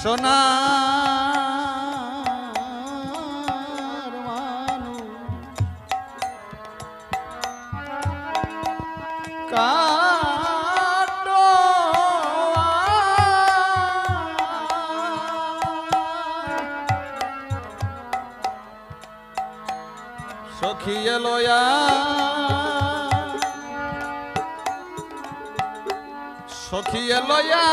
সোনার মানুষ কাটো সখী এলোয়া সখী এলোয়া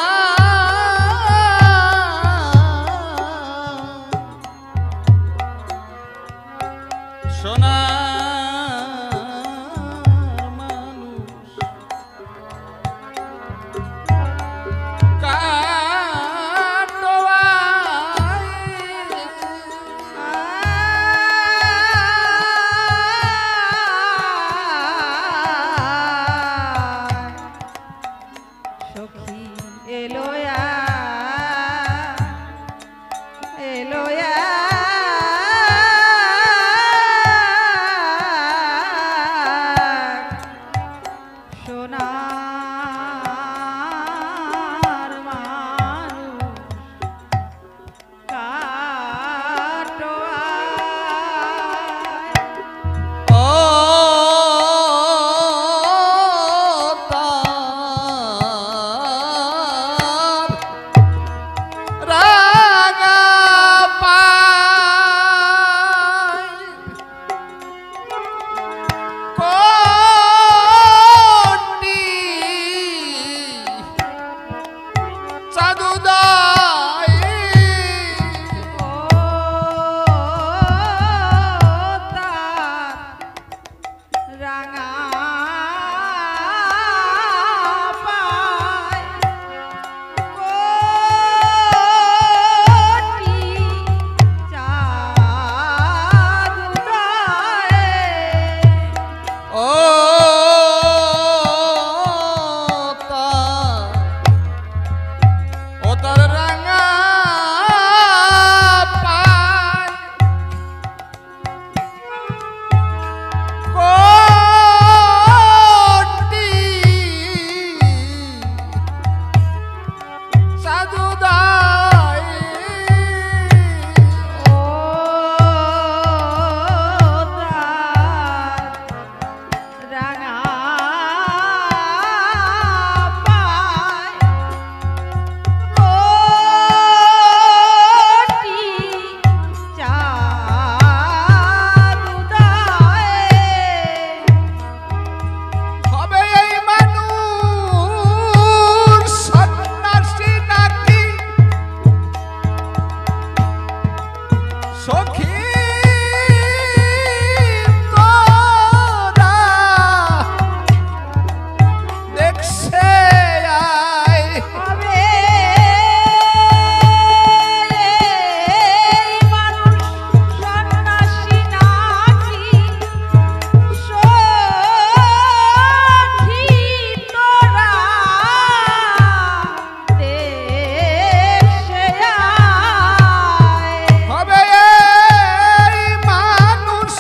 সোনার মানুষ সখী এলোয়া এলোয়া সোনার মানুষ কাটোয়া ও তার রাঙা পায় কোটি চাঁদুদাই ও তার রাঙা পায় কোটি চাঁদ উদয়ে ও তার রাঙা পায় কোটি সাধুদাই ও তার রাঙা পায় কোটি চাঁদ উদয়ে হবে এই মানুষ সন্ন্যাসী নাকি সখী তোরা দেখছে আয় হবে এই মানুষ সন্ন্যাসী নাকি সখী তোরা দেখছে আয় হবে এই মানুষ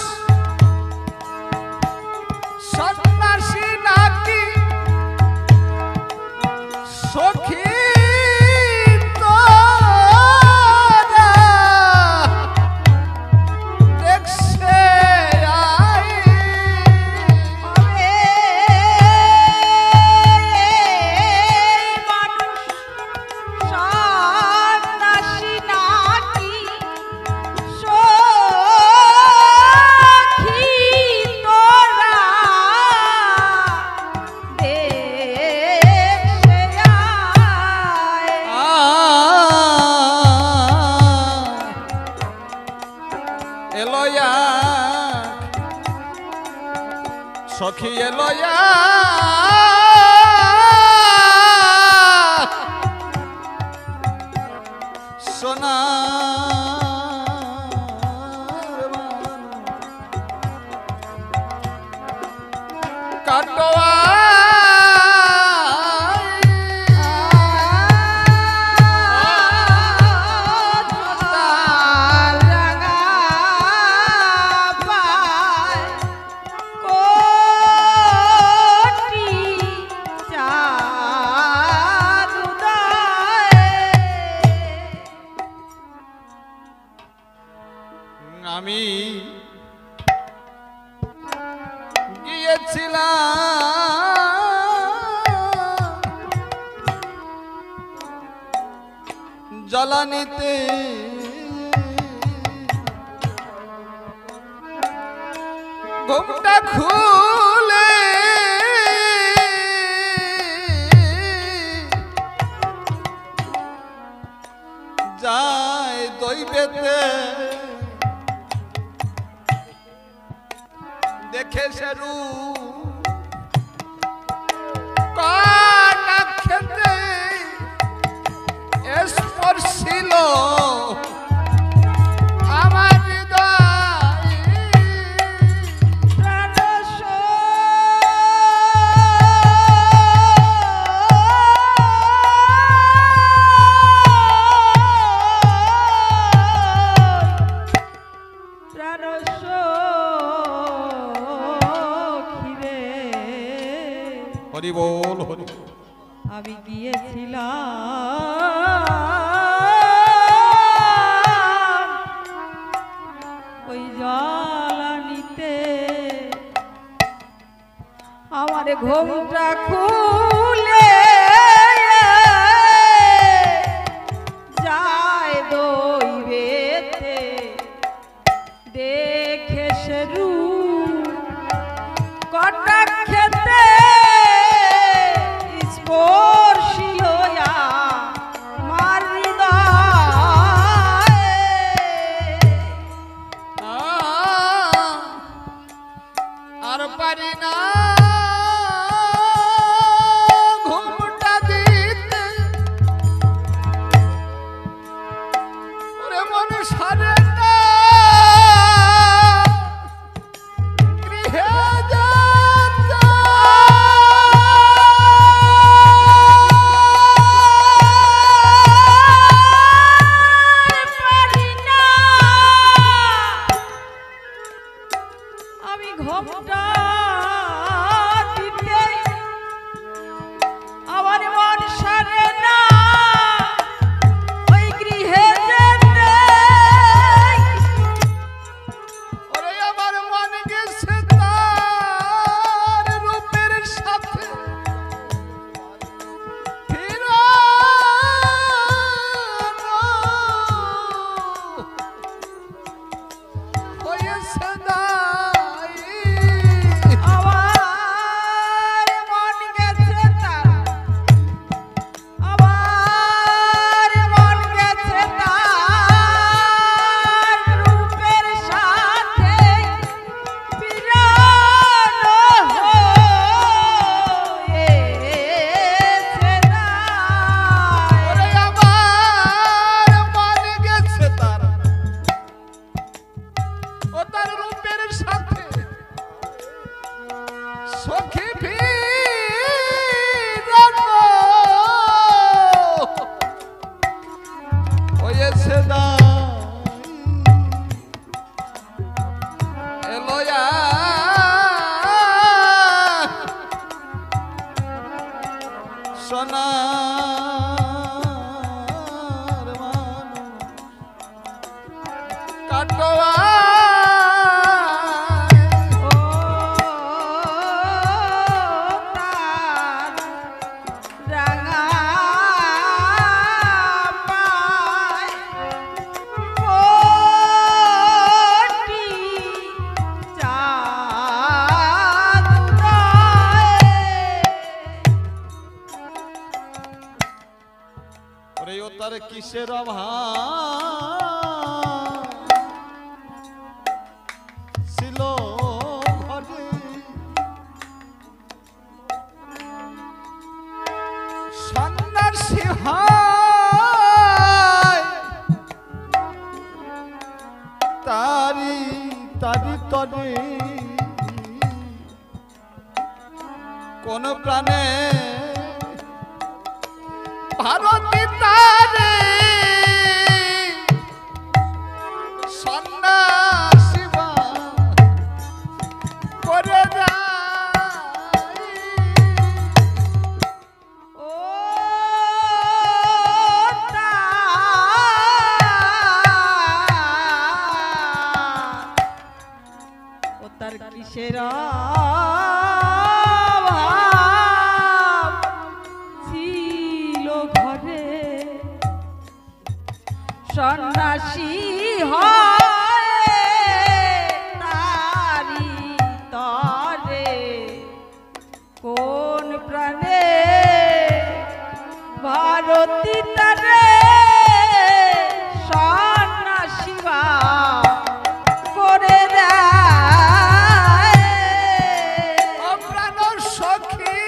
সন্ন্যাসী নাকি সখী তোরা দেখছে আয় হবে এই মানুষ সন্ন্যাসী নাকি সখী তোরা দেখছে আয় এলোয়া সখী এলোয়া সোনার মানুষ কাটোয়া তার রাঙা পায় কোটি চাঁদ উদয়ে গিয়েছিলাম জ্বালানিতে ঘুমটা খুলে যায় দইবেতে দেখে সেরু কাটা খেতে স্পর্শিল আমার হৃদয় হরি বল হরি বল। আমি গিয়েছিলাম ওই জ্বালানিতে আমার ঘোমটা খুলে যায় দইবেতে দেখে সে রূপ কটাক্ষেতে স্পর্শিল আমার হৃদয় আর পারি না ঘুমটা দিতে ওরে মন সারে না গৃহে যেতে পারি না আমি ঘোমটা দিতে আমার মন সারে না ওই গৃহে যেতে ওরে আমার মন গেছে তার রূপের সাথে ফিরানো হয়েছে দায়। আমার মন গেছে তার আমার মন গেছে তার রূপের সাথে পিরানো হয়েছে দায়। ওরে আমার মন গেছে তার ও তার রূপের সাথে সখী ফিরানো হয়েছে দায়। এলোয়া সোনার মানুষ কাটোয়া ও তার রাঙা পায় কোটি চাঁদ উদয়। ওরে ও তার কিসের অভাব ছিল ঘরে সন্ন্যাসী হয় তারি তারি তরে কোন প্রাণে ভারতী তারে সন্ন্যাসী করে যায়। ও তার কিসের সন্ন্যাসী হয় তারি তরে কোন প্রাণে ভারতী তারে সন্ন্যাসী বা করে দেয় ও প্রাণ সখী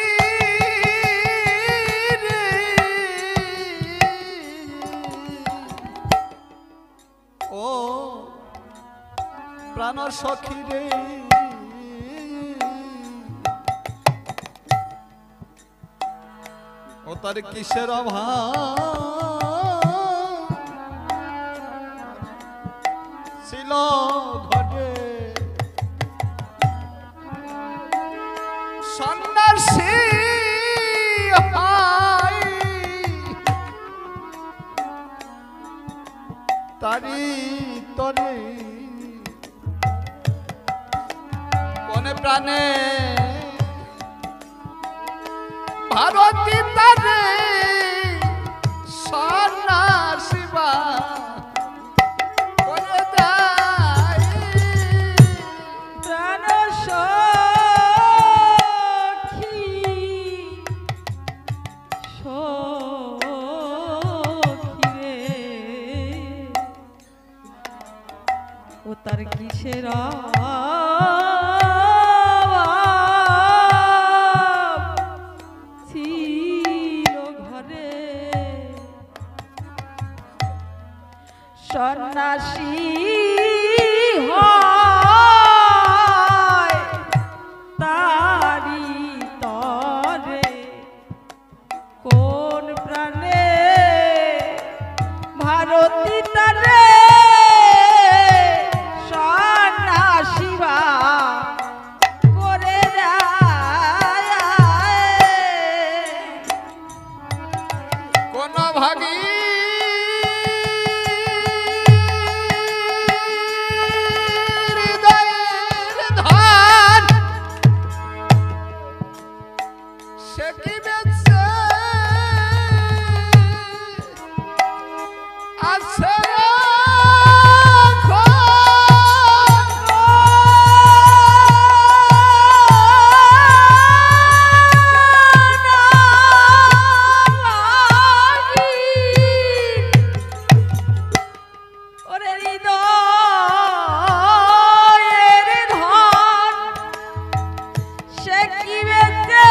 রে, ও প্রাণ সখী রে, ও তার কিসের অভাব ছিল ঘটে সন্ন্যাসী হয় তারি তরে কোনে প্রাণে ভারতী তারে সন্ন্যাসী বা করে দেয় প্রাণ সখী সখী রে ও তার কিসের অভাব ছিল ঘরে সন্ন্যাসী হয় তারি তরে কোন প্রাণে ভারতী তারে সন্ন্যাসী বা করে দেয় কোন ভাগী হৃদয়ের ধান সে কি বেঁচে আছে ওরে হৃদয়ের ধন সে কি বেঁচে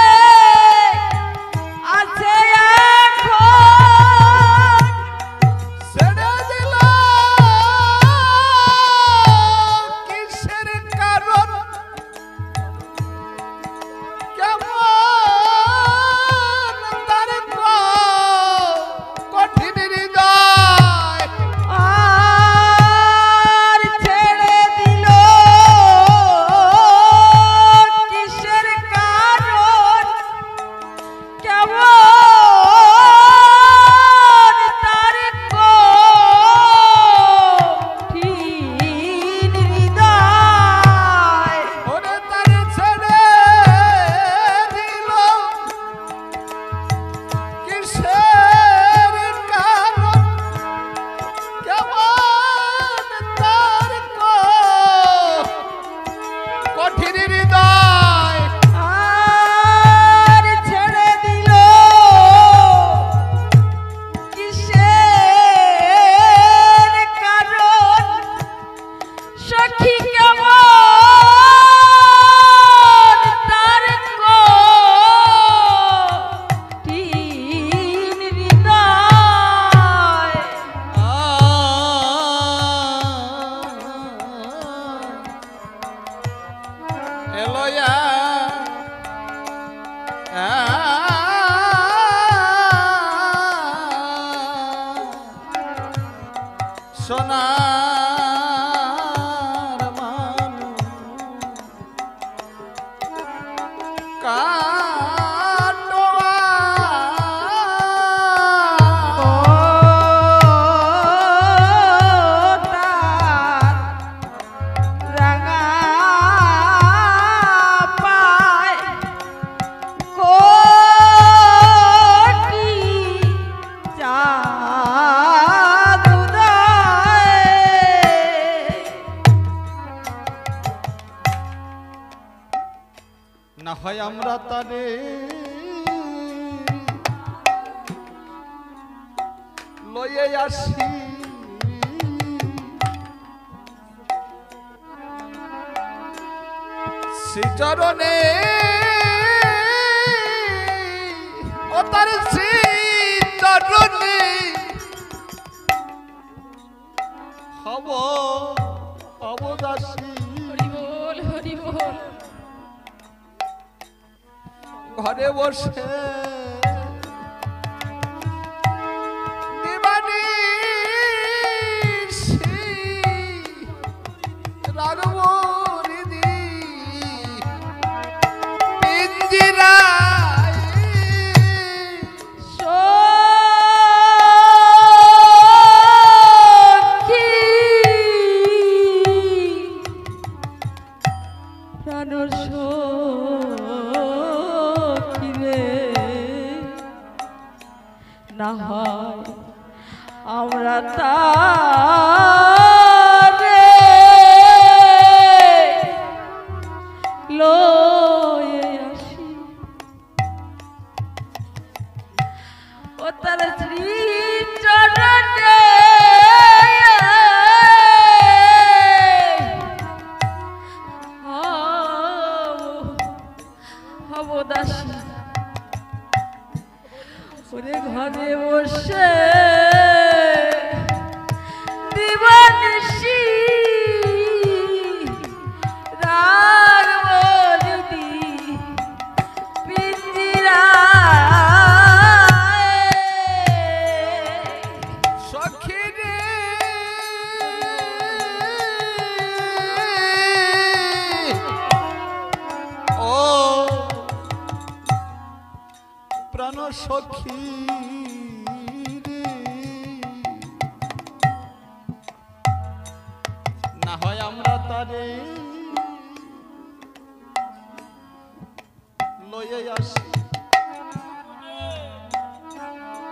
আছে এখন ছেড়ে দিল কিসের কারণ কেমন তার কঠিন হৃদয় আর ছেড়ে দিল কিসের কারণ কেমন তার কঠিন হৃদয় ওরে তার ছেড়ে দিল কিসের কারণ কেমন তার কঠিন হৃদয় আর ছেড়ে দিল কিসের কারণ সখী কেমন তার কঠিন হৃদয় এলোয়া সোনার মানু কোটি জাদুদার না হয় আমরা তারে লয়ে আসি শ্রীচরণে ও তার শ্রীচরণে হব অবদাসী হরি বল হরি বল ঘরে বসে দিবানিশি রাগব হৃদি পিঞ্জিরায় সখী প্রাণর সখী রে না হয় আমরা তারে লয়ে আসি ও তার শ্রী চরণে হব দাসী ওরে ঘরে বসে দিবানিশি রাগ বলিদি পিঞ্জিরায় সখী রে ও প্রাণ সখী রে না হয় আমরা তারে লয়ে আসি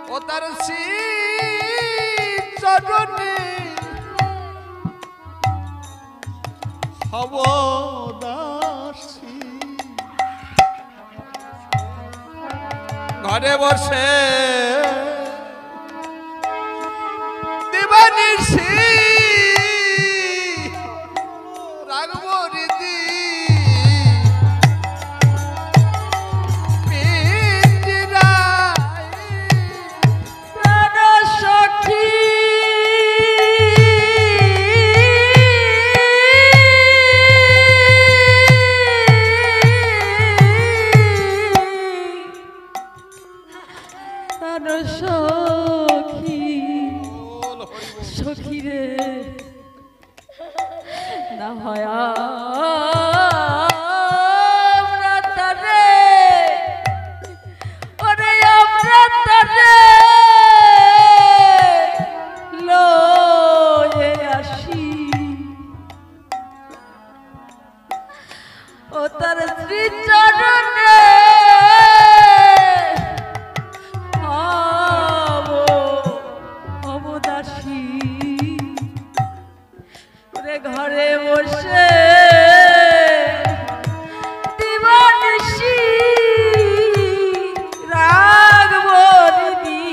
ও তার চরণে হব দাসী ঘরে বসে দিবানিশি রাগব হৃদি পিঞ্জিরায় প্রাণ সখী প্রাণ সখী সখী রে না হয় আমরা তারে ওরে আমরা তারে লয়ে আসি ও তার শ্রী চরণে হব দাসী ওরে ঘরে বসে দিবানিশি রাগ বলিদি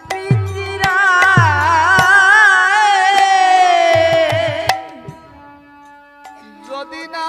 পিঞ্জিরায় যদি না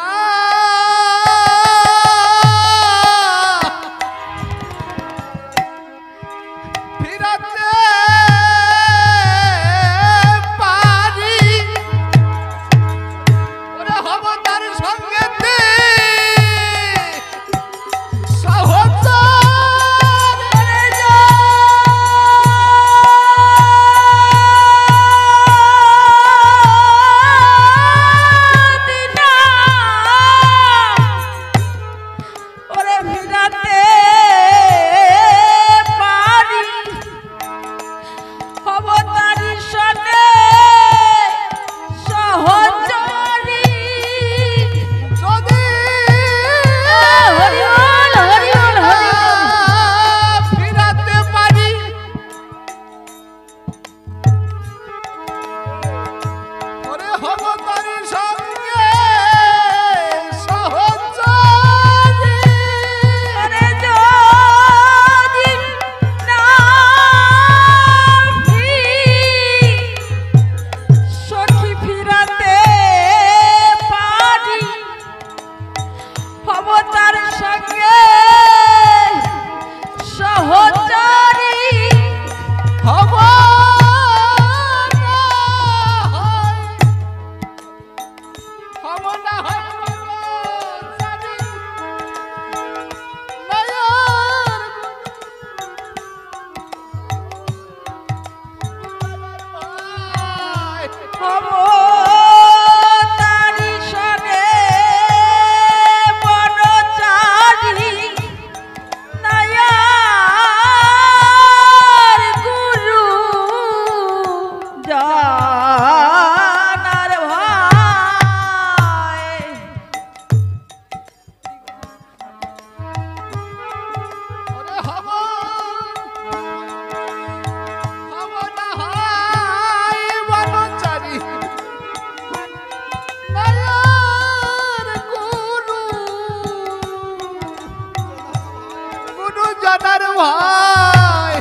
ভাই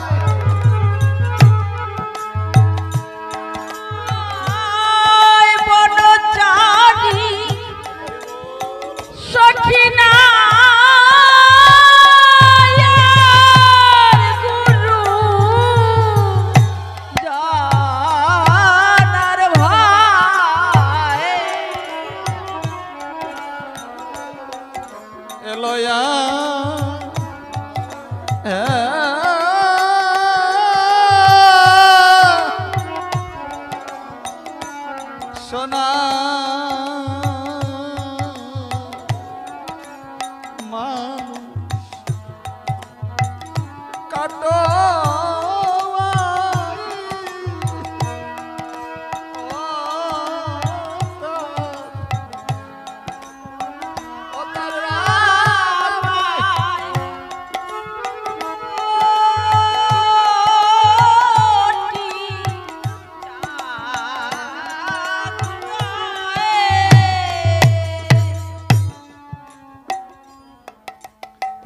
আয় বনচারী সখী না গুরু জানার ভাই এলয়া সোনা মানুষ কাটো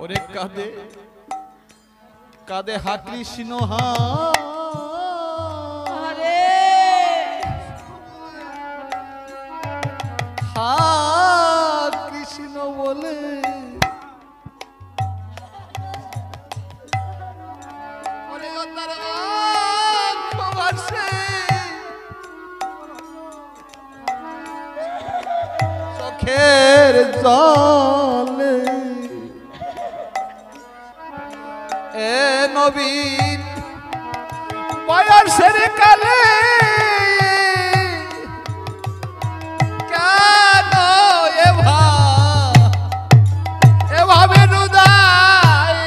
ওরে কাঁদে কাঁদে হা কৃষ্ণ হা আরে হা কৃষ্ণ বলে ওরে ও তার আঁখ ভাসে চোখের জলে এ নবীন বয়সের কালে কেন এভাবে রুদাই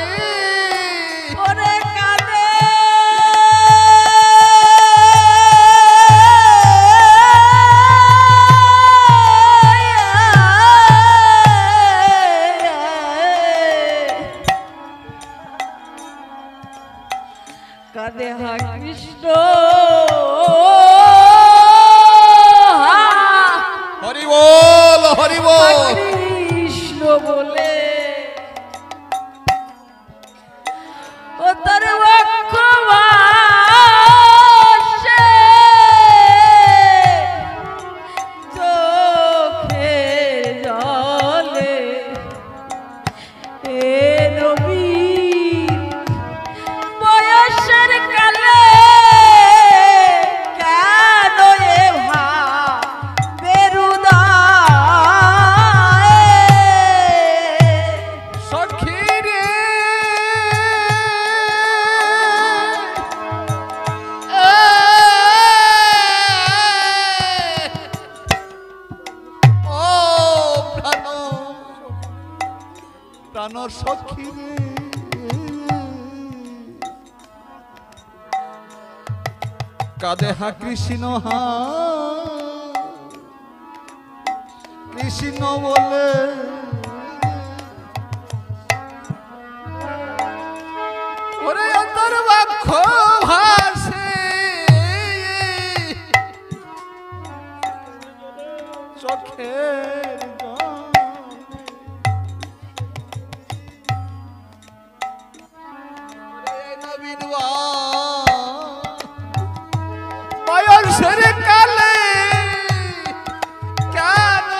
ওরে কাঁদে কাঁদে হা কৃষ্ণ হরি বল হরি বল কৃষ্ণ বলে ও তার বক্ষ ভাসে চোখের জলে এ নবীন বয়সের কালে কেন এ বেরুদায় সখী রে ও প্রাণ সখী রে কাঁদে হা কৃষ্ণ হা কৃষ্ণ বলে ওরে অন্তর বাক্ষ ভাসে চোখের নবীন বয়সের কালে কেন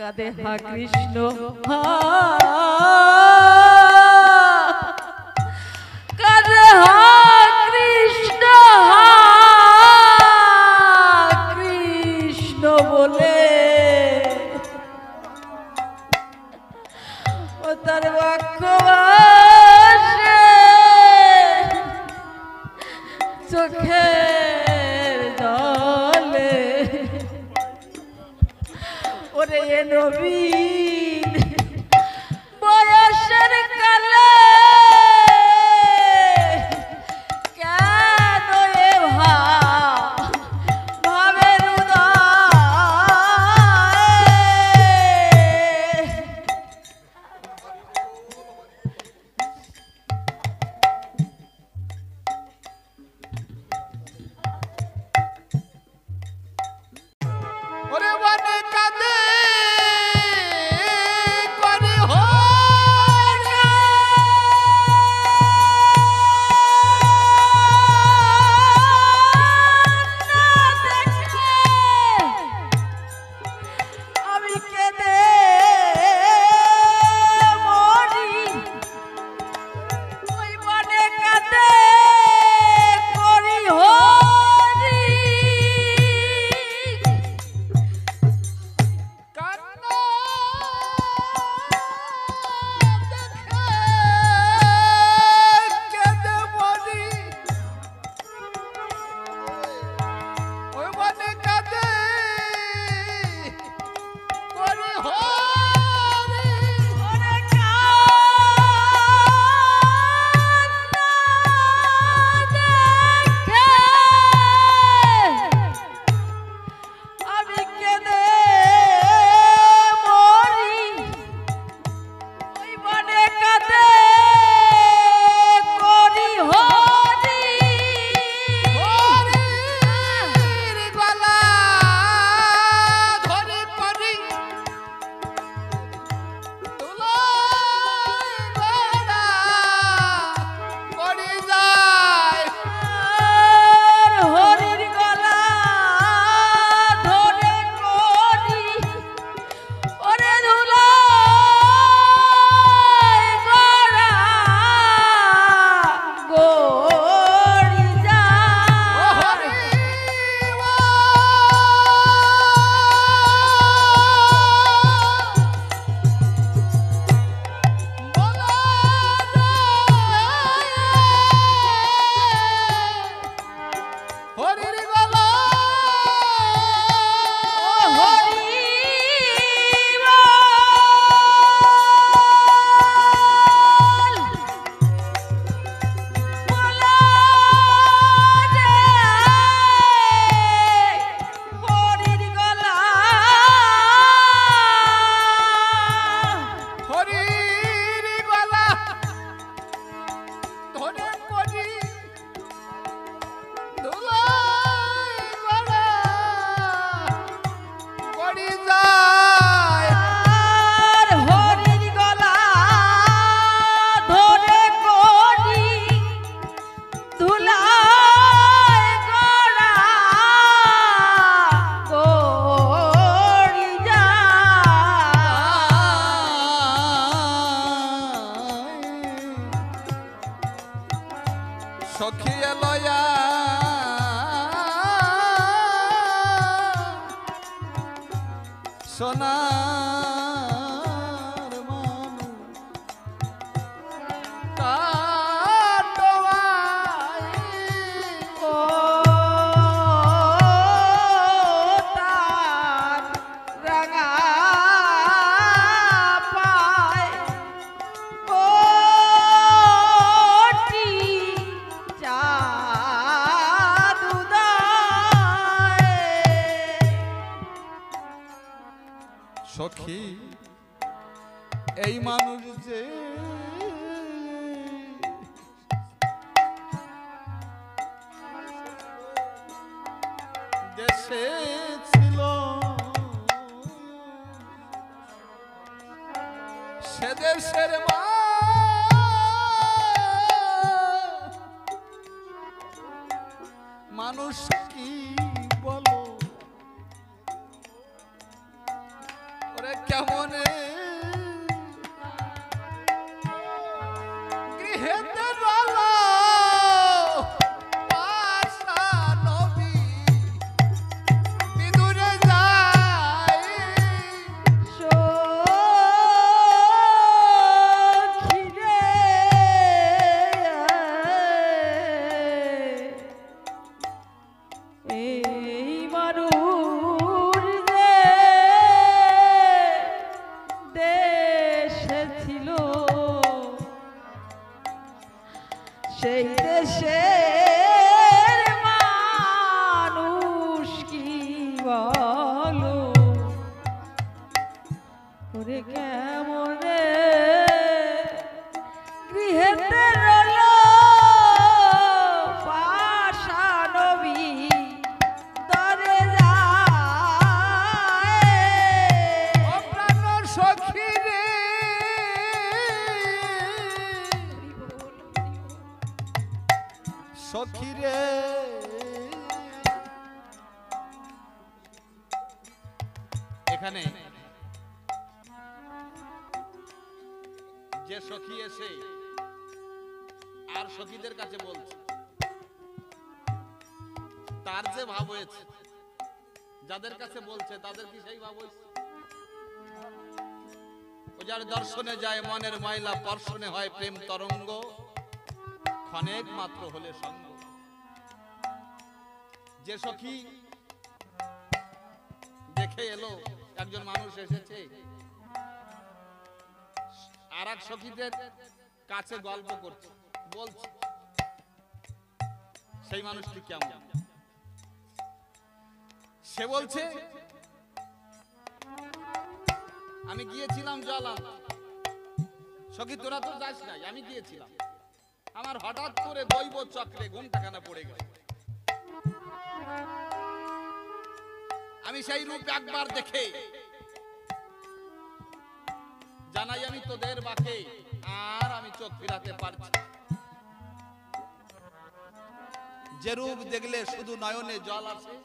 কাঁদে হা কৃষ্ণ কাঁদে হা কৃষ্ণ কৃষ্ণ বলে ও তার বাক্য ভাসে চোখের জলে ওরে নবীন বয়সের কালে কেন সখী এলয়া সোনার মানু কাটোয়াই ও তার রাঙা পায় কোটি জাদুদায় সখী এই মানুষ যে দেশে ছিল সে দেশের মানুষ কি বলো ওরে কেমনে গৃহেতে রলো পাশা নবী বিদুরে যায় সখী রে এই মানুষ যে দেশে ছিল সেই দেশের মানুষ কি বলো ওরে কেমনে গৃহেতে রলো পাশা নবী দরে যায় ও প্রাণ সখী রে সখী রে এখানে যে সখী এসে আর সখীদের কাছে বলছে তার যে ভাব হয়েছে যাদের কাছে বলছে তাদের কি সেই ভাব হয়েছে ও যার দর্শনে যায় মনের ময়লা পর্শনে হয় প্রেম তরঙ্গ ক্ষণেক মাত্র হলে সঙ্গ যে সখী দেখে এলো একজন মানুষ এসেছে আর এক সখীদের কাছে গল্প করছে বলছে সেই মানুষটি কেমন সে বলছে আমি গিয়েছিলাম জল আনতে সখী তোরা তো যাস নাই আমি গিয়েছিলাম আমার হঠাৎ করে দৈব চক্রে ঘুমটাখানা পড়ে গেল আমি সেই রূপ একবার দেখে জানাই আমি তোদের বাকে আর আমি চোখ ফিরাতে পারছি না। যে রূপ দেখলে শুধু নয়নে জল আসে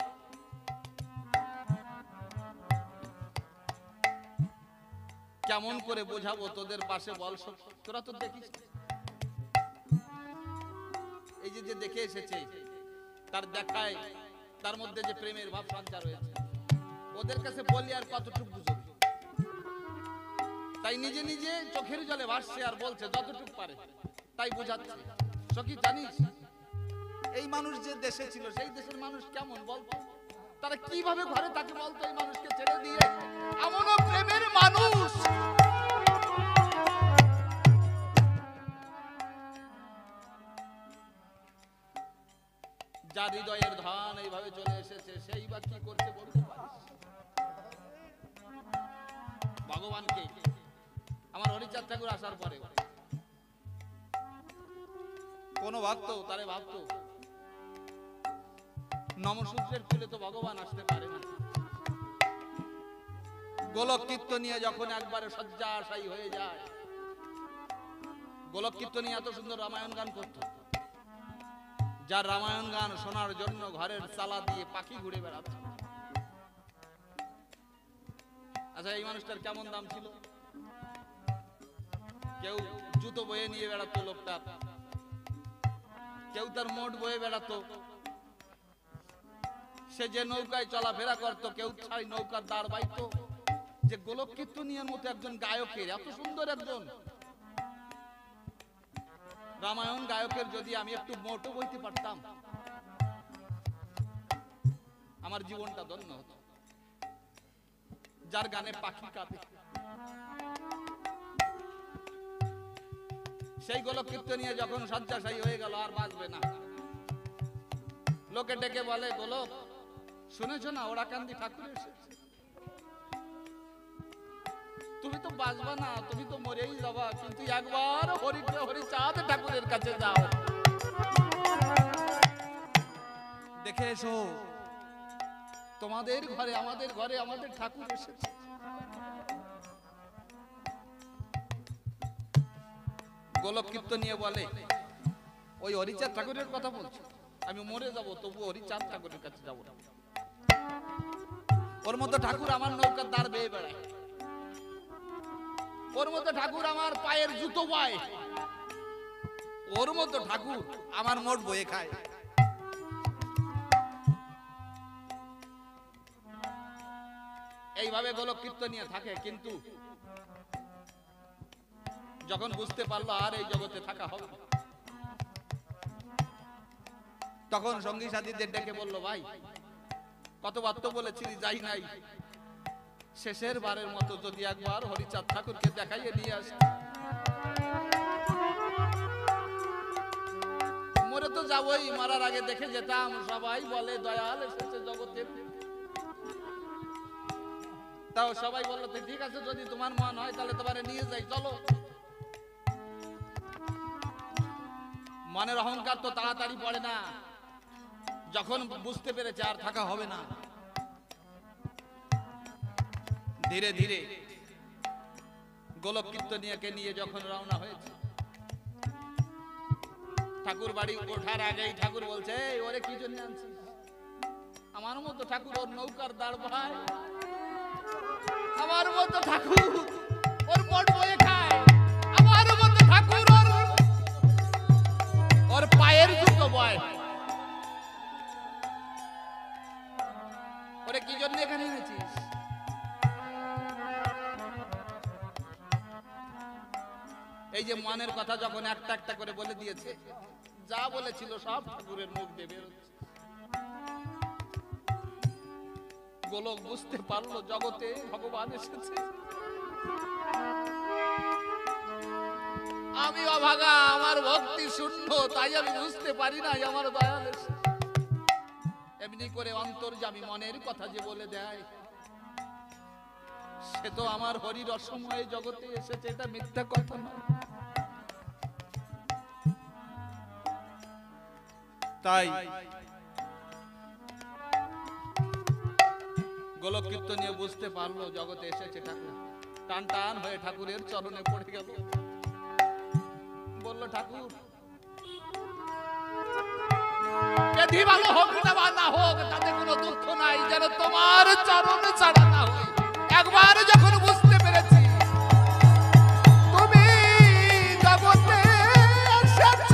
কেমন করে বোঝাবো তোদের পাশে বল সখী? তোরা তো দেখিস না। এই যে যে দেখে এসেছে তার দেখায় তার মধ্যে যে প্রেমের ভাব সঞ্চার হয়েছে ওদের কাছে বলি আর কতটুকু বুঝবে তাই নিজে নিজে চোখের জলে ভাসছে আর বলছে যতটুকু পারে তাই বোঝাচ্ছে সখী জানিস এই মানুষ যে দেশে ছিল সেই দেশের মানুষ কেমন বলতো তারা কিভাবে ঘরে তাকে বলতো এই মানুষকে ছেড়ে দিয়ে এমনও প্রেমের মানুষ যার হৃদয়ের ধান এইভাবে চলে এসেছে সেই বা কি করছে বলতে পারিস ভগবানকে আমার হরিচাঁদ ঠাকুর আসার পরে কোন ভক্ত তারে ভাবতো নমসূত্রের ফুলে তো ভগবান আসতে পারে না গোলক কীর্তন নিয়ে যখন একবারে শয্যাশায়ী হয়ে যায় গোলক কীর্তন নিয়ে এত সুন্দর রামায়ণ গান করতো যার রামায়ণ গান শোনার জন্য ঘরের চালা দিয়ে পাখি ঘুরে বেড়াচ্ছে আচ্ছা এই মানুষটার কেমন দাম ছিল কেউ জুতো বয়ে নিয়ে বেড়াতো লোকটা কেউ তার মোট বয়ে বেড়াতো, সে যে নৌকায় চলাফেরা করতো, কেউ ছাই নৌকার দাঁড় বাইতো। যে গোলক কীর্তনিয়ার মতো একজন গায়কের, এত সুন্দর একজন রামায়ণ গায়কের যদি আমি একটু মোটও বইতে পারতাম, আমার জীবনটা ধন্য হতো। যার গানে পাখি কাঁদে, সেই গোলক কীর্তনিয়া যখন শয্যাশায়ী হয়ে গেল, আর বাঁচবে না। লোকে ডেকে বলে, গোলক শুনেছো না ওরাকান্দি ঠাকুর এসেছে? তুমি তো বাঁচবা না, তুমি তো মরেই যাবা, কিন্তু একবার হরিচাঁদ ঠাকুরের কাছে যাও, দেখে এসো তোমাদের ঘরে আমাদের ঠাকুর এসেছে। গোলক কীর্তনিয়া বলে, ওই হরিচাঁদ ঠাকুরের কথা বলছো? আমি মরে যাব, তবু হরিচাঁদ ঠাকুরের কাছে যাব না। ওর মতো ঠাকুর আমার নৌকার দাঁড় বেয়ে বেড়ায়, ওর মতো ঠাকুর আমার পায়ের জুতো বয়, ওর মতো ঠাকুর আমার মোট বয়ে খায়। এইভাবে গোলক কীর্তনিয়া থাকে, কিন্তু যখন বুঝতে পারলো আর এই জগতে থাকা হবে, তখন সঙ্গী সাথীদের ডেকে বললো, ভাই কতবার তো বলেছিলি যাই নাই, শেষের বারের মতো যদি একবার হরিচাঁদ ঠাকুরকে দেখাইয়ে নিয়ে আসি। মরে তো যাবই, মারার আগে দেখে যেতাম, সবাই বলে দয়াল এসেছে জগতে। তাও সবাই বললো, ঠিক আছে যদি তোমার মন হয় তাহলে তোমারে নিয়ে যাই, চলো। মনের অহংকার তো তাড়াতাড়ি পড়ে না, যখন বুঝতে পেরেছে আর থাকা হবে না, ধীরে ধীরে গোলক কীর্তনিয়াকে নিয়ে যখন রওনা হয়েছে, ঠাকুর বাড়ি ওঠার আগেই ঠাকুর বলছে, ওরে কি জন্য আনছিস? আমার মতো ঠাকুর ওর নৌকার দাঁড় ভাই, আমার মতো ঠাকুর ওর বট বয়ে খায়, আমার মতো ঠাকুর ওর পায়ের জুতো বয়। ওরে কি জন্য এখানে এনেছিস? এই যে মনের কথা যখন একটা একটা করে বলে দিয়েছে, যা বলেছিল সব ঠাকুরের মুখ দিয়ে বেরোচ্ছে। গোলক বুঝতে পারলো জগতে ভগবান এসেছে। আমি অভাগা, আমার ভক্তি শূন্য, তাই আমি বুঝতে পারি না আমার দয়াল এসেছে। এমনি করে অন্তর্যামী মনের কথা যে বলে দেয়, সে তো আমার হরির অসময়ে জগতে এসেছে, এটা মিথ্যা কথা নয়। তাই গোলক কীর্তনিয়া বুঝতে পারলো জগতে এসেছে ঠাকুর, টান টান হয়ে ঠাকুরের চরণে পড়ে গেল, বলল, ঠাকুর ব্যাধি ভালো হোক না হোক তাতে কোনো দুঃখ নাই, যেন তোমার চরণ ছাড়া না হয়। একবার যখন বুঝতে পেরেছি তুমি জগতে এসেছ,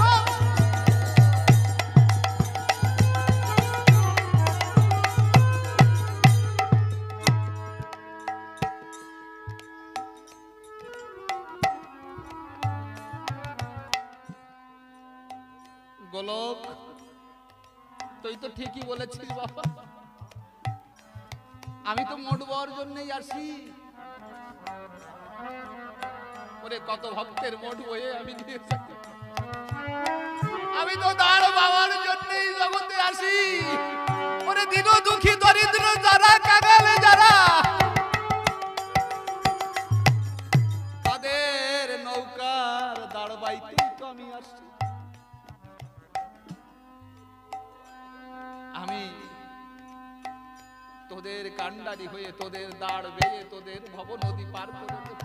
গোলক তুই তো ঠিকই বলেছিস বাবা, আমি তো মোট বর জন্যই আসি। ওরে কত ভক্তের মোট বয়ে আমি নিয়ে যাই, আমি তো দাঁড় বাবার জন্যই জগতে আসি। ওরে দিন দুঃখী দরিদ্র যারা, কাঙালে যারা, তাদের নৌকার দাঁড় বাইতেই তো আমি আসছি। আমি তোদের কান্ডারি হয়ে, তোদের দাঁড় বেয়ে, তোদের ভব নদী পার করে দেব।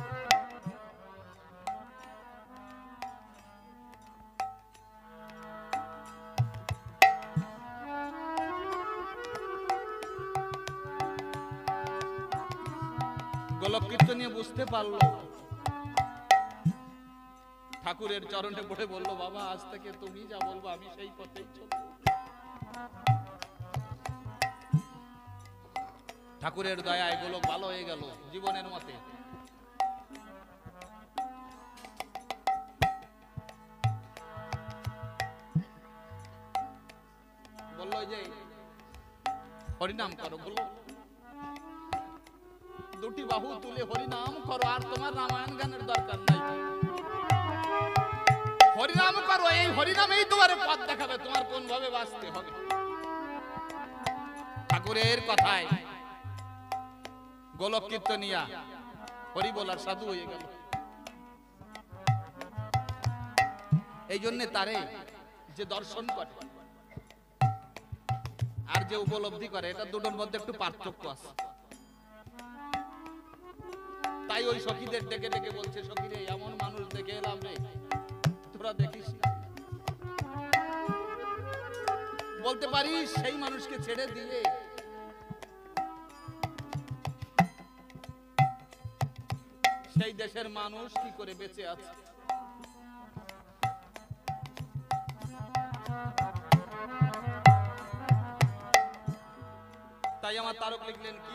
গোলক কীর্তনিয়া বুঝতে পারলো ঠাকুরের চরণে পড়ে বলল, বাবা আজ থেকে তুমি যা বলবো আমি সেই পথেই চলব। ঠাকুরের দয়ায় গোলক ভালো হয়ে গেল জীবনের মতে। বললো যে হরিনাম করো, বলো দুটি বাহু তুলে হরিনাম করো, আর তোমার রামায়ণ গানের দরকার নাই। হরিনাম করো, এই হরিনামেই তোমার পথ দেখাবে তোমার কোন ভাবে বাঁচতে হবে। ঠাকুরের কথায় গোলক কীর্তনিয়া হরি বলার সাধু হয়ে গেল। এই জন্য তারে যে দর্শন করে আর যে উপলব্ধি করে, এটা দুটোর মধ্যে একটু পার্থক্য আছে। তাই ওই সখীদের ডেকে ডেকে বলছে, সখীরে এমন মানুষ দেখে এলাম রে, তোরা দেখিস না। বলতে পারিস সেই মানুষকে ছেড়ে দিয়ে সেই দেশের মানুষ কি করে বেঁচে আছে। তাই আমার তারক লিখলেন কি,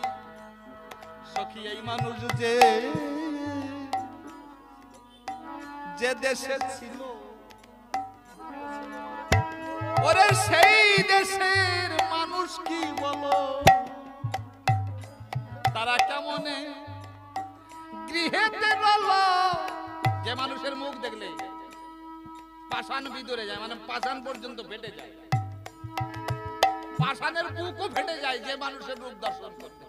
সখী এই মানুষ যে দেশে ছিল, ওরে সেই দেশের মানুষ কি বলো, তারা কেমনে গৃহেতে গেল। যে মানুষের মুখ দেখলে পাষাণ ভিতরে যায়, মানে পাষাণ পর্যন্ত ফেটে যায়, পাষাণের বুকও ফেটে যায় যে মানুষের রূপ দর্শন করতে।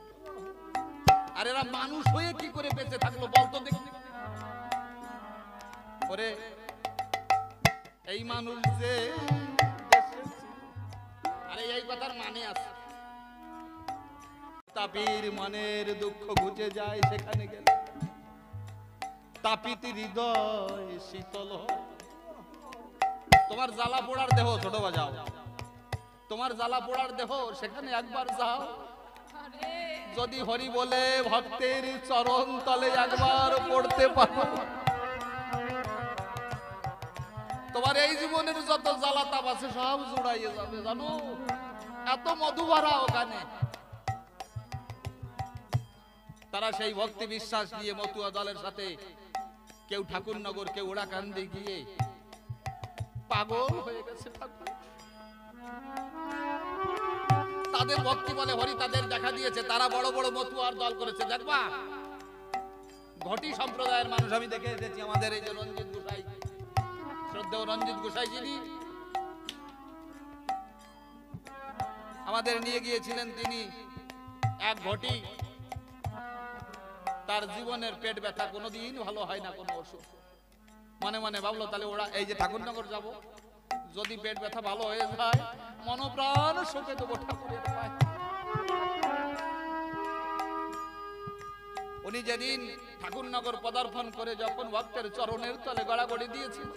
আর এরা মানুষ হয়ে কি করে বেঁচে থাকলো বলতো দেখি। ওরে এই মানুষ যে, আরে এই কথার মানে আছে, তাপির মনের দুঃখ ঘুচে যায় সেখানে গেলে, তাপিত হৃদয় শীতল। তোমার জ্বালা পোড়ার দেহ, ছোট বাজাও, তোমার জ্বালা পোড়ার দেহ সেখানে একবার যাও, যদি হরি বলে ভক্তের চরণ তলে একবার পড়তে পারো, তোমার এই জীবনের যত জ্বালা তাপ আছে সব জুড়াইয়ে যাবে। জানো এত মধু ভরা ওখানে। তারা সেই ভক্তি বিশ্বাস নিয়ে মতুয়া দলের সাথে কেউ ঠাকুরনগর, কেউ ওড়াকান্দি গিয়ে পাগল হয়ে গেছে। তাদের ভক্তি বলে হরি তাদের দেখা দিয়েছে, তারা বড় বড় মতুয়ার দল করেছে। দেখবা ঘটি সম্প্রদায়ের মানুষ আমি দেখে এসেছি। আমাদের এই যে রঞ্জিত গোসাই, শ্রদ্ধেয় রঞ্জিত গোসাই যিনি আমাদের নিয়ে গিয়েছিলেন, তিনি এক ঘটি, তার জীবনের পেট ব্যথা কোনোদিন ভালো হয় না, কোনো ওষুধ। মনে মনে ভাবলো তাহলে ওরা এই যে ঠাকুরনগর যাব, যদি পেট ব্যথা ভালো হয়ে যায় মনপ্রাণ শোকে দেবো ঠাকুরের পায়ে। উনি যেদিন ঠাকুরনগর পদার্পণ করে যখন ভক্তের চরণের তলে গড়াগড়ি দিয়েছেন,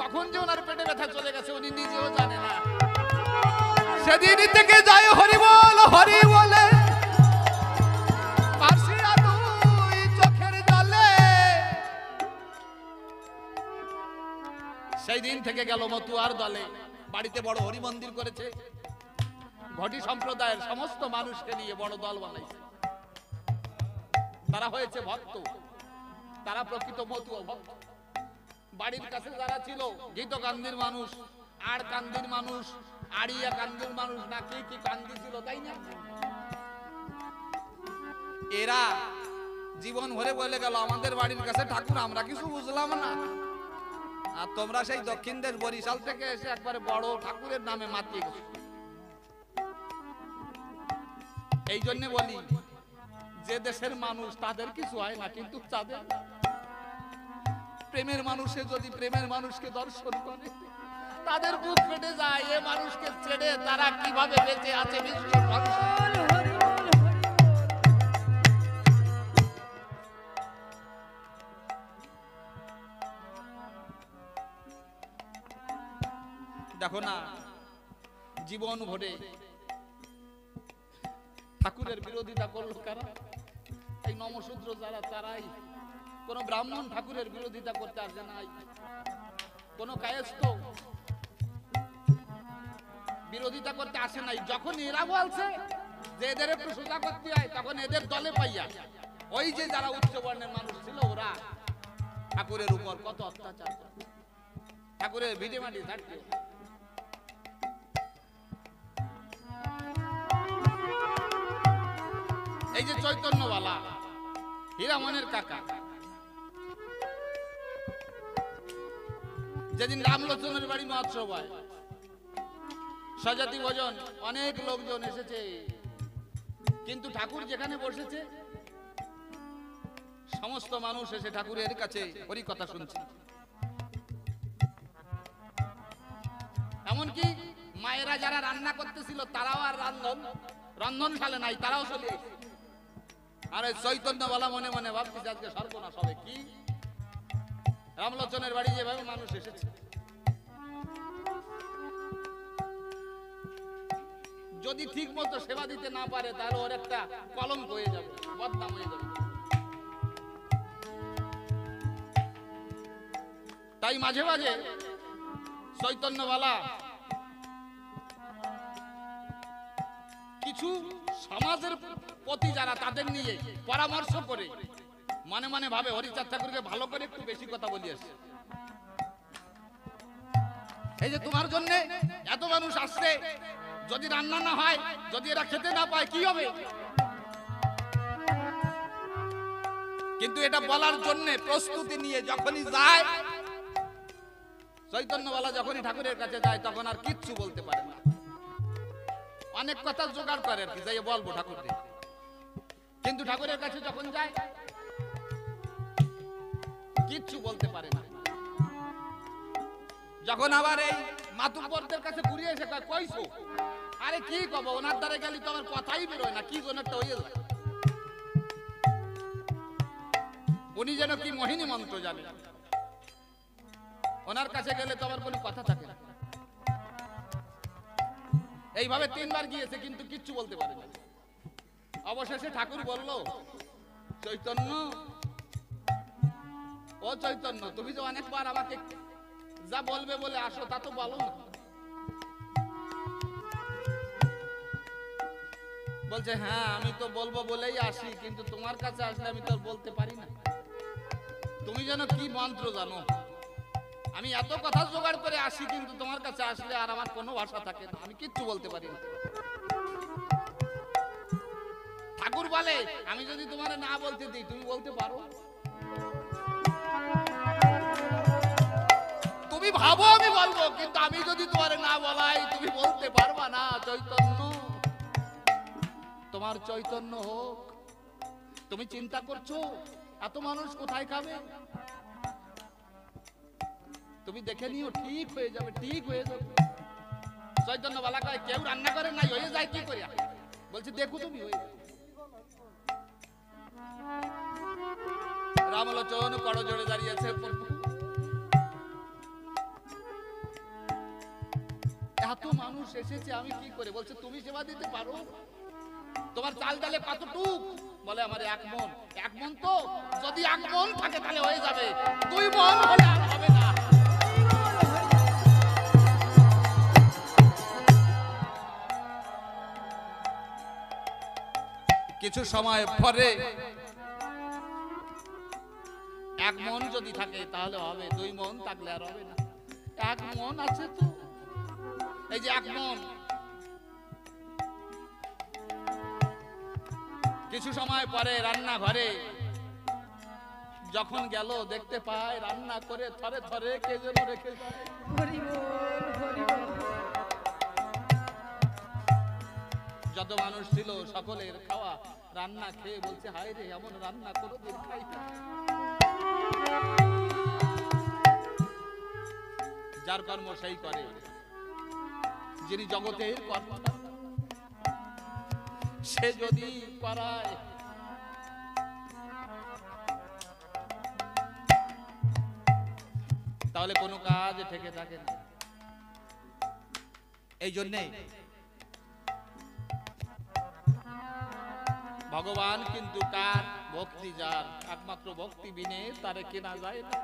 কখন যে ওনার পেটে ব্যথা চলে গেছে উনি নিজেও জানে না। সেদিন থেকে যায় হরি বল, হরি বলে ভাসিয়া দুই চোখের জলে। সেই দিন থেকে গেল মতুয়ার দলে, বাড়িতে বড় হরি মন্দির করেছে, ঘটি সম্প্রদায়ের সমস্ত মানুষকে নিয়ে বড় দল বানাইছে। তারা হয়েছে ভক্ত, তারা প্রকৃত মতুয়া ভক্ত। বাড়ির কাছে যারা ছিল গীত কান্দির মানুষ, আর কান্দির মানুষ, আড়িয়া কান্দির মানুষ, না কি কি কান্দি ছিল, তাই না? এরা জীবন ভরে বলে গেল আমাদের বাড়ির কাছে ঠাকুর, আমরা কিছু বুঝলাম না, আর তোমরা সেই দক্ষিণ দেশ বরিশাল থেকে এসে একবারে বড় ঠাকুরের নামে মাতিয়ে গেছো। এই জন্য বলি যে দেশের মানুষ তাদের কিছু হয় না, কিন্তু তাদের প্রেমের মানুষে যদি প্রেমের মানুষকে দর্শন করে তাদের বুক ফেটে যায়। এ মানুষকে ছেড়ে তারা কিভাবে বেঁচে আছে বিশ্ব সংসার। দেখো না জীবন ভরে ঠাকুরের বিরোধিতা করলো কারা? এই নমশূদ্র যারা, তারাই। কোন ব্রাহ্মণ ঠাকুরের বিরোধিতা করতে আসে নাই। কোন কায়েস্ত বিরোধিতা করতে আসে নাই। যখন এরা বলছে যে এদের একটু সোজা করতে হয়, তখন এদের দলে পাইয়া ওই যে যারা উচ্চ বর্ণের মানুষ ছিল ওরা ঠাকুরের উপর কত অত্যাচার, ঠাকুরের ভিটে মাটি ঝাড়তে। এই যে চৈতন্যবালা হীরামনের কাকা, যেদিন রামলোচনের বাড়ি মহোৎসব হয়, স্বজাতি ভোজন, অনেক লোকজন এসেছে, কিন্তু ঠাকুর যেখানে বসেছে সমস্ত মানুষ এসে ঠাকুরের কাছে হরি কথা শুনছে। এমনকি মায়েরা যারা রান্না করতেছিল তারাও আর রন্ধনশালে নাই, তারাও চলে এসেছে। আর ওই চৈতন্যবালা মনে মনে ভাবতেছে আজকে সর্বনাশ হবে। কি রামলোচনের বাড়ি যেভাবে মানুষ এসেছে, যদি ঠিক মতো সেবা দিতে না পারে তাহলে ওর একটা কলঙ্ক হয়ে যাবে, বদনাম হয়ে যাবে। তাই মাঝে মাঝে চৈতন্যবালা কিছু সমাজের প্রতি যারা, তাদের নিয়ে পরামর্শ করে মনে মনে ভাবে হরিচাঁদ ঠাকুরকে ভালো করে একটু বেশি কথা বলি আসছে। এই যে তোমার জন্য এত মানুষ আসছে, যদি রান্না না হয়, যদি এরা খেতে না পায় কি হবে? কিন্তু এটা বলার জন্য প্রস্তুতি নিয়ে যখনই যায় চৈতন্যবালা, যখনই ঠাকুরের কাছে যায় তখন আর কিচ্ছু বলতে পারে না। অনেক কথা জোগাড় করে আর কি, যাই বলবো ঠাকুরকে, কিন্তু ঠাকুরের কাছে যখন যায় কিচ্ছু বলতে পারে না। যখন আবার এই মাতুব্বরদের কাছে ঘুরিয়ে এসে কইছো, আরে কি কব, ওনার দ্বারা গেলে তো আমার কথাই বেরোয় না, কি যেন একটা হয়ে যায়। উনি যেন কি মোহিনী মন্ত্র জানে, ওনার কাছে গেলে তো আমার কোনো কথা থাকে না। এইভাবে 3 বার গিয়েছে কিন্তু কিচ্ছু বলতে পারে না। অবশেষে ঠাকুর বলল, চৈতন্য, ও চৈতন্য, তুমি যে অনেকবার আমাকে যা বলবে বলে আসো তা তো বলো না। বলছে, হ্যাঁ আমি তো বলবো বলেই আসি, কিন্তু তোমার কাছে আসলে আমি তো বলতে পারি না। তুমি যেন কি মন্ত্র জানো, আমি এত কথা জোগাড় করে আসি, কিন্তু তোমার কাছে আসলে আর আমার কোনো ভাষা থাকে না, আমি কিচ্ছু বলতে পারি না। ঠাকুর বলে, আমি যদি তোমার না বলতে দিই তুমি বলতে পারো? তুমি ভাবো আমি বলবো, কিন্তু আমি যদি তোমার না বলাই তুমি বলতে পারবা না। চৈতন্য, তোমার চৈতন্য হোক। তুমি চিন্তা করছো এত মানুষ কোথায় খাবে? তুমি দেখে নিও, ঠিক হয়ে যাবে, ঠিক হয়ে যাবে। চৈতন্য বালা কয়, কেউ রান্না করে নাই, হয়ে যায় কি করিয়া? বলছে, দেখো তুমি হয়ে যাবে। রামলোচন করো জোরে দাঁড়িয়েছে, এত মানুষ এসেছে আমি কি করে? বলছে, তুমি সেবা দিতে পারো? তোমার চাল ডালে কতটুক? বলে, আমার 1 মণ। 1 মণ তো যদি 1 মণ থাকে তাহলে হয়ে যাবে, 2 মণ হলে আর হবে না। কিছু সময় পরে 1 মণ যদি থাকে তাহলে হবে, 2 মণ থাকলে আর হবে না। 1 মণ আছে তো, এই যে 1 মণ। কিছু সময় পরে রান্নাঘরে যখন গেল, দেখতে পায় রান্না করে থরে থরে কে যেন রেখে যায়। হরি বল, হরি বল। যত মানুষ ছিল সকলের খাওয়া রান্না খেয়ে বলছে, হায় রে, এমন রান্না কোনোদিন খাই না। যার কর্ম সেই করে, যিনি জগতের কর্ম সে যদি করায়, তাহলে কোনো কাজ ঠেকে থাকে না। এই জন্যে ভগবান কিন্তু কার ভক্তি, যার একমাত্র ভক্তি বিনে তারে কেনা যায় না।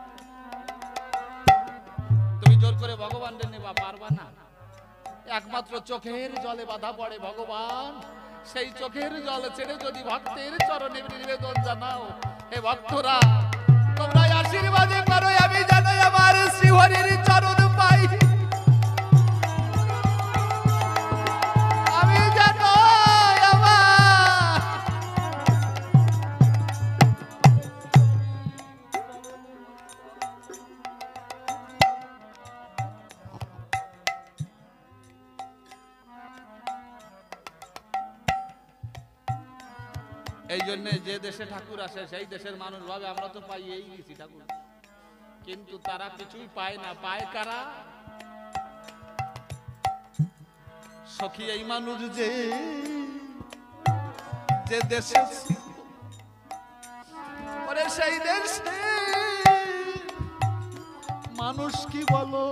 তুমি পারবা না, একমাত্র চোখের জলে বাধা পড়ে ভগবান। সেই চোখের জল ছেড়ে যদি ভক্তের চরণে নিবেদন জানাও, হে ভক্তরা তোমরা আশীর্বাদে করো, আমি যেন আমার শ্রীহরির চরণ পাই, আমি যেন এই জন্য যে দেশে ঠাকুর আসে সেই দেশের মানুষ ভাবে আমরা তো পাই এই গেছি ঠাকুর, কিন্তু তারা কিছুই পায় না। পায় কারা? সখী এই মানুষ যে যে দেশে ওরে সেই দেশে মানুষ কি বলো,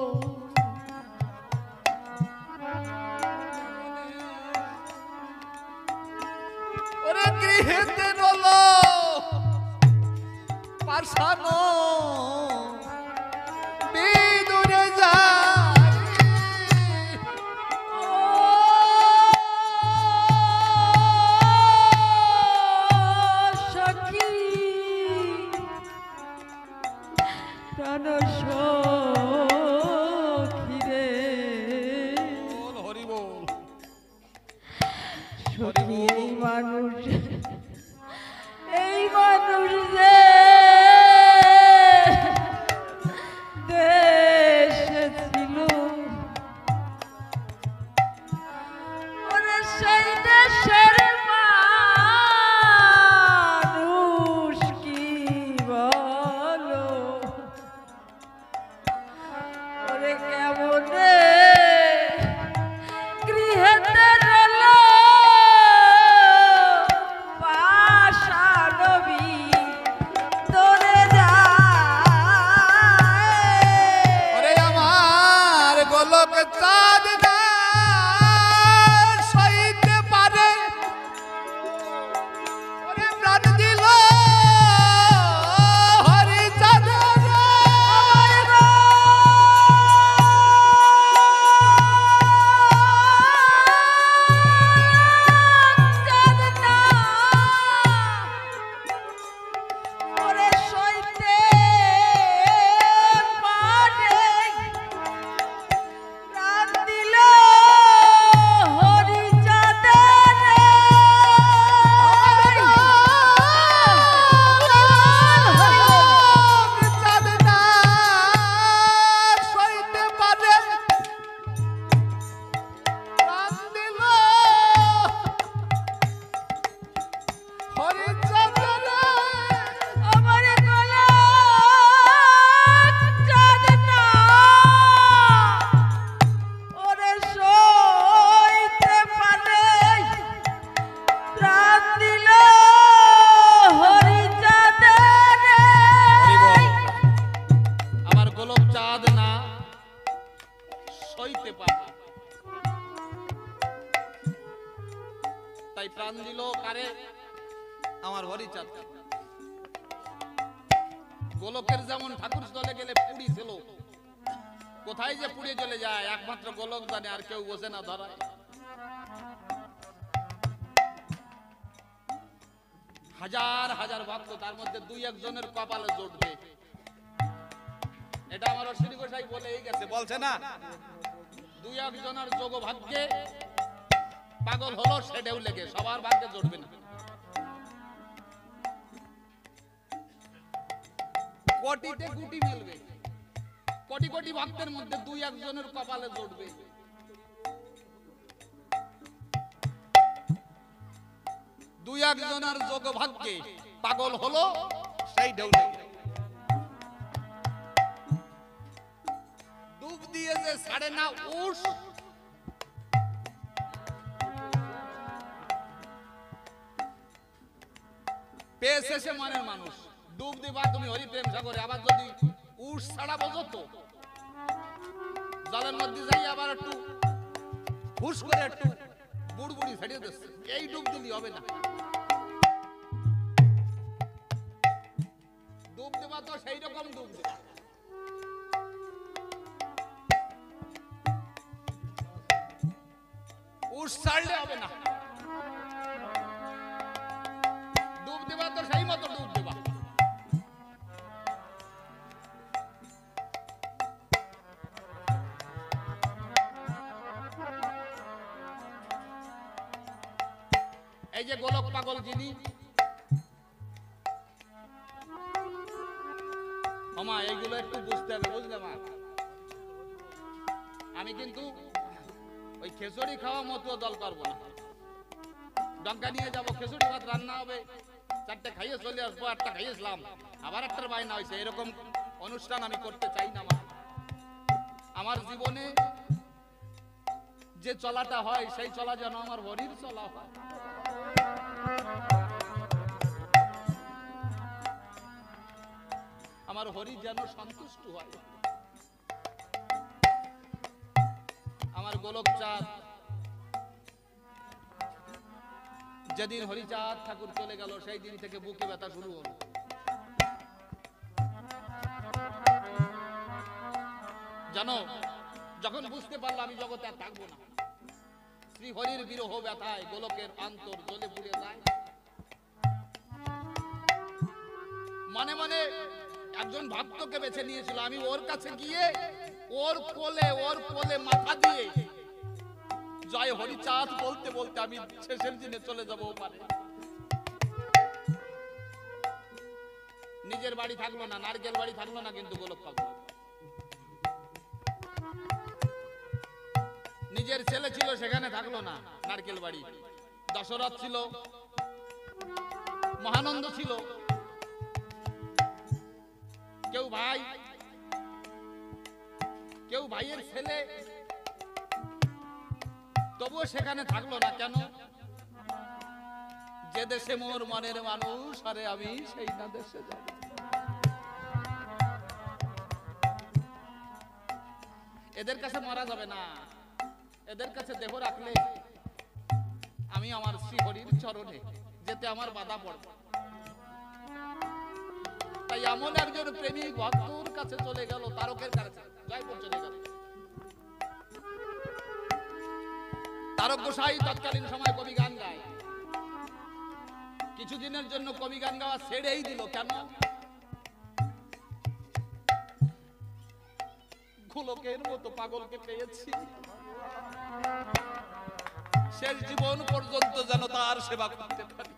ওরে গৃহেতে রলো পাশানো বিদুরে যায়, সখী প্রাণ সখী রে, হরি বল। সখী মানুষ, এই মানুষ যে দেশে ছিল, ওরে সেই দেশের মানুষ কি বলো, ওরে কেমনে গৃহেতে রলো পাশানবী তোরে যায়, ওরে আমার গোলক চাঁদ না সইতে পারে, ওরে প্রাণ দিল হরি চাঁদ ওরে সইতে পারে, প্রাণ দিল হরি চাঁদের চাঁদ না সইতে পারে, প্রাণ দিল হরি চাঁদ আমার গলা চাঁদ না, ওরে সইতে পারে, প্রাণ দিল হরি চাঁদের আমার গোলক চাঁদ না সইতে পারে, তাই প্রাণ দিল কারে? আমার হরিচাঁদ। গোলকের যেমন ঠাকুর স্থলে গেলে পুরী ছিল, কোথায় যে পুড়ে চলে যায় একমাত্র গোলক জানে, আর কেউ বোঝে না ধরায়। হাজার হাজার ভক্ত, তার মধ্যে দুই একজনের কপালে জুটবে, এটা আমার অশ্বিনী গোসাই বলেই গেছে, বলছে না দুই একজনের যোগ ভাগ্যে পাগল হলো সেটাও লেগে, সবার ভাগ্যে জুটবে না। কোটিতে গুটি মিলবে, কোটি কোটি ভক্তের মধ্যে দুই একজনের কপালে জুটবে। দুই একজনের যোগ ভাগ্যে পাগল হলো সেই ঢেউ লেগে। ডুব দিয়ে যে ছাড়ে না উস, পেয়েছে সে মনের মানুষ। ডুব দিবা তুমি হরি প্রেম সাগরে, আবার যদি উস ছাড়া বোঝো তো জলের মধ্যে যাই আবার একটু হুস করে একটু বুড়বুড়ি ছাড়িয়ে দিচ্ছে, এই ডুব দিলি হবে না। ডুব দেবা তো সেই রকম ডুব দেবা। হুঁশ ছাড়লে হবে না। ডুব দেবা তো সেই মতো ডুব দেবা। এই যে গোলক পাগল যিনি, মামা এইগুলো একটু বুঝতে হবে, বুঝলে মা? আমি কিন্তু ওই খেচুড়ি খাওয়া মতো দল করবো না। ডঙ্কা নিয়ে যাবো, খেচুড়ি ভাত রান্না হবে, 4টে খাইয়ে চলে আসবো, 8টা খাইয়েছিলাম, আবার 1টার বাইনা হয়েছে, এরকম অনুষ্ঠান আমি করতে চাই না। আমার জীবনে যে চলাটা হয় সেই চলা যেন আমার হরির চলা হয়। আমার হরি যেন সন্তুষ্ট হয়। আমার গোলকচাঁদ যেদিন হরিচাঁদ ঠাকুর চলে গেল সেই দিন থেকে বুকে ব্যথা শুরু হলো। জানো, যখন বুঝতে পারলো আমি জগতে আর থাকবো না, শ্রী হরির বিরহ ব্যথায় গোলকের অন্তর জ্বলে পুড়ে যায়। মনে মনে একজন ভক্তকে বেছে নিয়েছিল, আমি ওর কাছে গিয়ে ওর কোলে মাথা দিয়ে জয় হরিচাঁদ বলতে বলতে আমি শেষের দিনে চলে যাবো পারে। নিজের বাড়ি থাকলো না, নারকেল বাড়ি থাকলো না, কিন্তু গোলক পাগল। নিজের ছেলে ছিল সেখানে থাকলো না, নারকেল বাড়ি। দশরথ ছিল, মহানন্দ ছিল, কেউ ভাই, কেউ ভাইয়ের ছেলে, তবুও সেখানে থাকলো না। কেন? যে দেশে মোর মনের মানুষ, আরে আমি সেই না দেশে যাব। এদের কাছে মরা যাবে না, এদের কাছে দেহ রাখলে আমি আমার শ্রী হরির চরণে যেতে আমার বাধা পড়বে। তাই এমন একজন প্রেমিক ভক্তর কাছে চলে গেল, তারকের কাছে, জয়পুর চলে গেল। তারক গোসাই তৎকালীন সময় কবি গান গায়। কিছুদিনের জন্য কবি গান গাওয়া ছেড়েই দিল। কেন? গোলকের মতো পাগলকে পেয়েছি, শেষ জীবন পর্যন্ত যেন তার সেবা করতে পারি।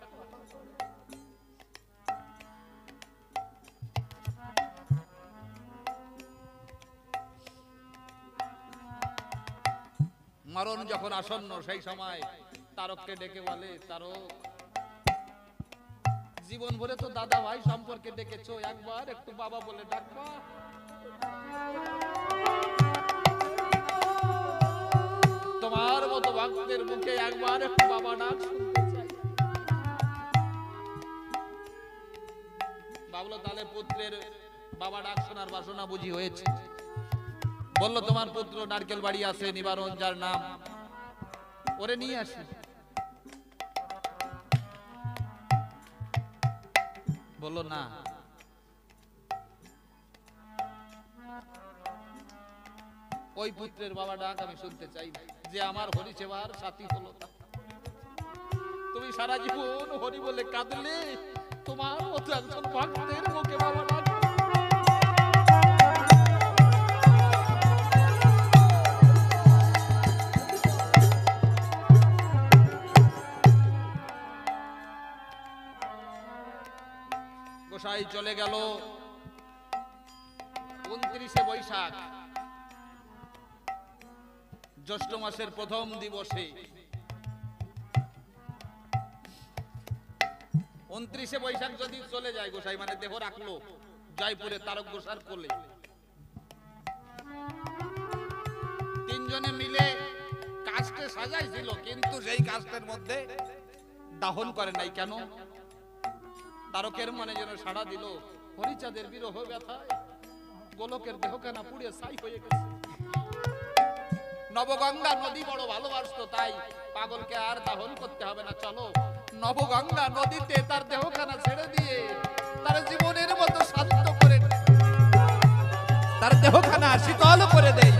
মরণ যখন আসন্ন সেই সময় তারককে ডেকে বলে, তারক, জীবন ভরে তো দাদা ভাই সম্পর্কে ডেকেছো, একবার একটু বাবা বলে ডাকবা। তোমার মতো ভক্তের মুখে একবার একটু বাবা ডাক শুনতে চাই। বাবলো, তাহলে পুত্রের বাবা ডাক শোনার বাসনা বুঝি হয়েছে। বললো, তোমার পুত্র নারকেল বাড়ি আছে, নিবারণ যার নাম, ওরে নিয়ে আসি। বললো, না, ওই পুত্রের বাবা ডাক আমি শুনতে চাই, যে আমার হরি সেবার সাথী হলো। তুমি সারা জীবন হরি বলে কাঁদলে, তোমার মতো একজন ভক্তের মুখে বাবা ডাক। গোসাই চলে গেল 29শে বৈশাখ, জ্যৈষ্ঠ মাসের প্রথম দিবসে। 29শে বৈশাখ যদি চলে যায় গোসাই, মানে দেহ রাখলো জয়পুরে তারক গোসার কোলে। তিনজনে মিলে কাস্টে সাজাইছিল, কিন্তু সেই কাস্টের মধ্যে দাহন করে নাই। কেন? তারকের মনে যেন সাড়া দিল, হরিচাঁদের বিরহ ব্যথায় গোলকের দেহখানা পুড়ে ছাই হয়ে গেছে। নবগঙ্গা নদী বড় ভালোবাসতো, তাই পাগলকে আর দাহন করতে হবে না, চলো নবগঙ্গা নদীতে তার দেহখানা ছেড়ে দিয়ে তার জীবনের মতো শান্ত করে, তার দেহখানা শীতল করে দেই।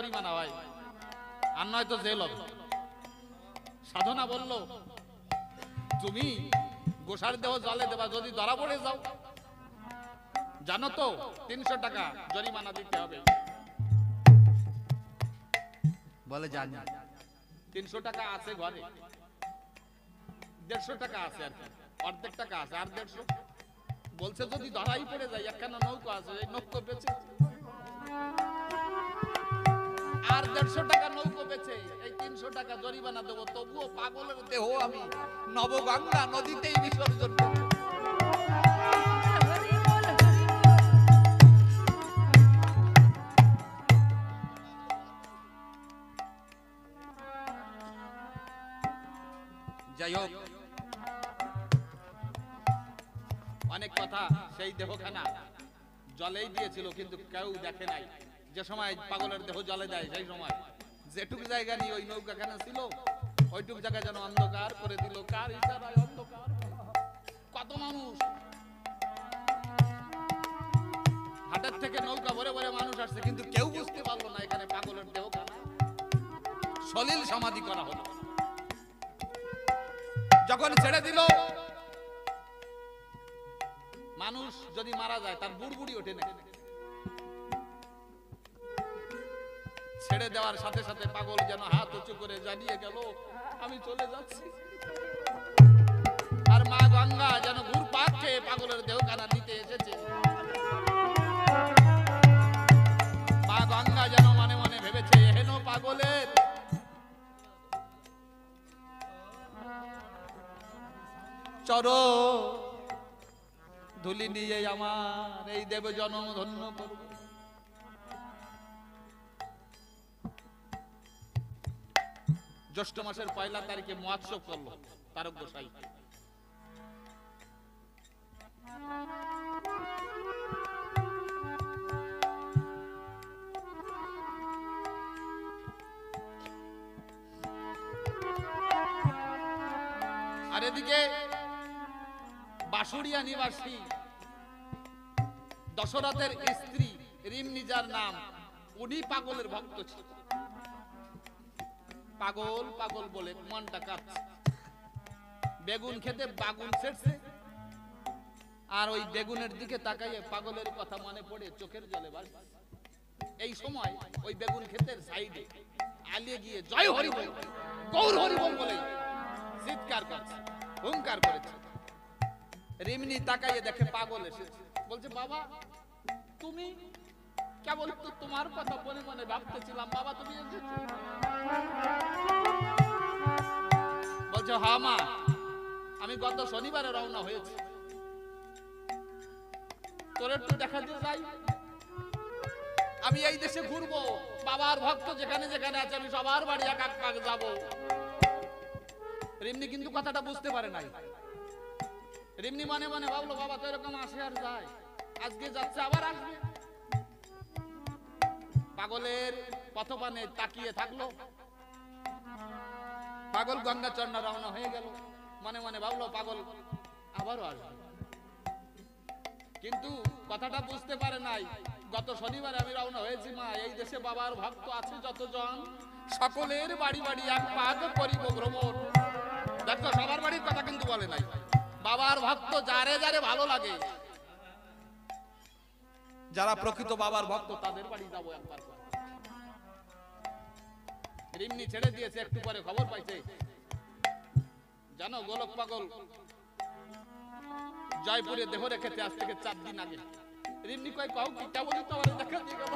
জরিমানা হয়, আর নয়তো জেল হবে। সাধনা বলল, তুমি গোসার দেহ জলে দেবা, যদি ধরা পড়ে যাও জানো তো 300 টাকা জরিমানা দিতে হবে। বলে জানি। 300 টাকা আছে ঘরে, 150 টাকা আছে, আর কি অর্ধেক টাকা আছে, আর 150 বলছে যদি ধরাই পড়ে যায়, একখানা নৌকা আছে, এই নৌকো বেচে আর 150 টাকা নৌকো বেচে এই 300 টাকা জরিমানা দেবো, তবুও পাগলের দেহ আমি নবগঙ্গা নদীতেই বিসর্জন করব। হরি বল, হরি বল। যাই হোক, অনেক কথা। সেই দেহখানা জলেই দিয়েছিল, কিন্তু কেউ দেখে নাই। যে সময় পাগলের দেহ জলে দেয়, সেই সময় যেটুক জায়গা নিয়ে ওই নৌকাখানা ছিল, ওইটুক জায়গা যেন অন্ধকার করে দিল। কার ইশারায় অন্ধকার? কত মানুষ হাটের থেকে নৌকা ভরে ভরে মানুষ আসছে, কিন্তু কেউ বুঝতে পারলো না এখানে পাগলের দেহখানা সলিল সমাধি করা হলো। যখন ছেড়ে দিল, মানুষ যদি মারা যায় তার বুড়বুড়ি ওঠে না। ছেড়ে দেওয়ার সাথে সাথে পাগল যেন হাত উঁচু করে জানিয়ে গেল, আমি চলে যাচ্ছি। আর মা গঙ্গা যেন ঘুরপাক খেয়ে পাগলের দেহখানা নিতে এসেছে। মা গঙ্গা যেন মনে মনে ভেবেছে, হেন পাগলের চরো ধুলি নিয়ে আমার এই দেব জন্ম ধন্য করব। জ্যৈষ্ঠ মাসের 1 তারিখে মহোৎসব করলো তারক গোসাই। আর এদিকে বাঁশুড়িয়া নিবাসী দশরথের স্ত্রী রিমনি, যার নাম, উনি পাগলের ভক্ত ছিল। পাগল পাগল বলে মনটা কাঁপছে। বেগুন খেতে বাগুন ছেড়ছে, আর ওই বেগুনের দিকে তাকাইয়ে পাগলের কথা মনে পড়ে চোখের জলে ভাসছে। এই সময় ওই বেগুন ক্ষেতের সাইডে আলিয়ে গিয়ে জয় হরি বল, গৌর হরি বল বলে চিৎকার করছে, হুঙ্কার করেছে। রিমনি তাকাইয়ে দেখে পাগল এসেছে। বলছে, বাবা তুমি? কেবল তো তোমার কথা মনে মনে ভাবতেছিলাম, বাবা তুমি এসেছো? বলছে, হ্যাঁ মা, আমি গত শনিবারে রওনা হয়েছি, তোর একটু দেখা দিয়ে যাই। আমি এই দেশে ঘুরবো, বাবার ভক্ত যেখানে যেখানে আছে আমি সবার বাড়ি এক এক পাক যাবো। রিমনি কিন্তু কথাটা বুঝতে পারে নাই। রিমনি মনে মনে ভাবলো, বাবা তো এরকম আসে আর যায়, আজকে যাচ্ছে আবার আসবে। পাগলের পথপানে তাকিয়ে থাকলো। পাগল গঙ্গা চন্ডা রওনা হয়ে গেল। মনে মনে ভাবলো পাগল আবারও আসবে, কিন্তু কথাটা বুঝতে পারে নাই। গত শনিবারে আমি রওনা হয়েছি মা, এই দেশে বাবার ভক্ত আছে যতজন, সকলের বাড়ি বাড়ি এক পাক করিব ভ্রমণ। দেখো, সবার বাড়ির কথা কিন্তু বলে নাই। বাবার ভক্ত যারে যারে ভালো লাগে, যারা প্রকৃত বাবার ভক্ত, তাদের বাড়ি যাবো একবার। রিমনি ছেড়ে দিয়েছে, একটু পরে খবর পাইছে, জানো গোলক পাগল জয়পুরে দেহ রেখেছে আজ থেকে 4 দিন আগে। রিমনি কয়, কাউ কি কেবল তো আমার দেখা দিয়ে গেল।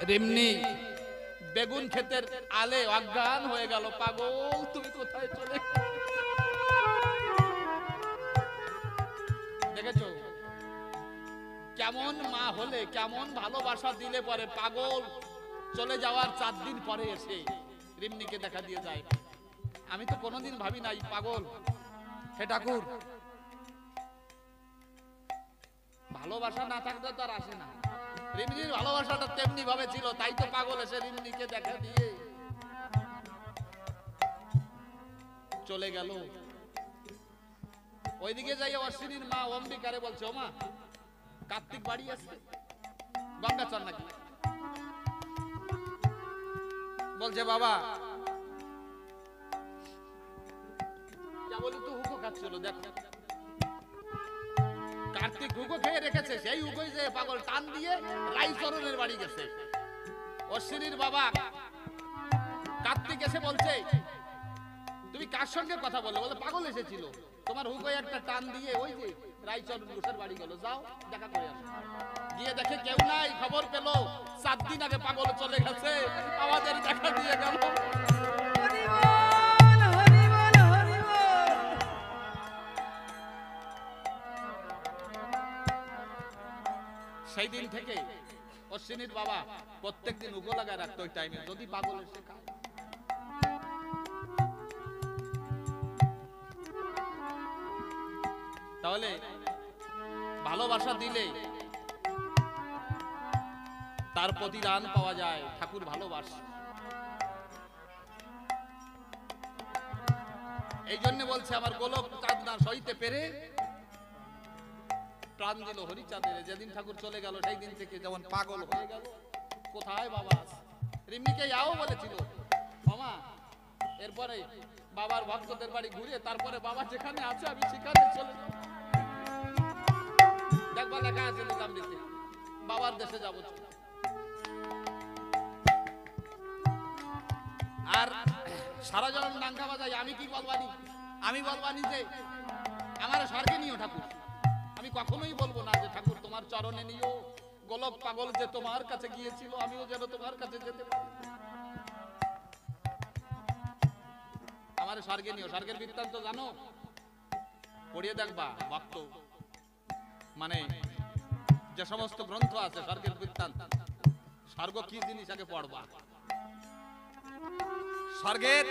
রিমনি বেগুন ক্ষেতের আলে অজ্ঞান হয়ে গেল। পাগল তুমি কোথায় চলে? দেখেছো কেমন মা হলে, কেমন ভালোবাসা দিলে পরে পাগল চলে যাওয়ার 4 দিন পরে এসে রিমনিকে দেখা দিয়ে যায়। আমি তো কোনোদিন ভাবি নাই পাগল, হে ঠাকুর, ভালোবাসা না থাকলে তো আর আসে না। রিমনির ভালোবাসাটা তেমনি ভাবে ছিল, তাই তো পাগল এসে রিমনিকে দেখা দিয়ে চলে গেল। ওইদিকে যাই অশ্বিনীর মা অম্বিকারে বলছে, ও মা কার্তিক বাড়ি আসছে, গঙ্গাচর নাকি? বলছে বাবা বলি তো হুকো খাচ্ছিল, দেখো কার্তিক হুকো খেয়ে রেখেছে, সেই হুকোই যে পাগল টান দিয়ে রাইচরণের বাড়ি গেছে। অশ্বিনীর বাবা কার্তিক এসে বলছে, তুমি কার সঙ্গে কথা বলে? বলে পাগল এসেছিল, তোমার হুকোই একটা টান দিয়ে ওই যে রাইচরণ ঘোষের বাড়ি গেল, যাও দেখা করে আসো। গিয়ে দেখে কেউ নাই, খবর পেল 7 দিন আগে পাগল চলে গেছে, আমাদের দেখা দিয়ে গেল। হরি বল, হরি বল, হরি বল। সেই দিন থেকে অশ্বিনীর বাবা প্রত্যেকদিন উগো লাগায় রাখতো ওই টাইমে, যদি পাগল এসে খায়। তাহলে ভালোবাসা দিলে তার প্রতিদান পাওয়া যায়। ঠাকুর ভালোবাসে, এই জন্য বলছে আমার গোলক চাঁদ না সইতে পেরে প্রাণ দিল হরিচাঁদের। যেদিন ঠাকুর চলে গেল সেই দিন থেকে যেমন পাগল হয়ে গেল, কোথায় বাবা আছে? রিম্মিকে যাও বলেছিল মামা, এরপরে বাবার ভক্তদের বাড়ি ঘুরে তারপরে বাবা যেখানে আছে আমি সেখানে চলে যাব। দেখবা লেখা আছে নিলামটিতে, বাবার দেশে যাব। আর সারা জীবন ডাঙ্গা বাজাই, আমি কি বলবানি? আমি বলবানি যে আমার স্বর্গে নিও ঠাকুর। আমি কখনোই বলবো না যে ঠাকুর তোমার চরণে নিও, গোলক পাগল যে তোমার কাছে গিয়েছিল আমিও যেন তোমার কাছে যেতে পারি। আমার স্বর্গে নিও। স্বর্গের বৃত্তান্ত জানো? পড়িয়ে দেখবা ভক্ত, মানে যে সমস্ত গ্রন্থ আছে স্বর্গের বৃত্তান্ত, স্বর্গ কি জিনিস আগে পড়বা। স্বর্গের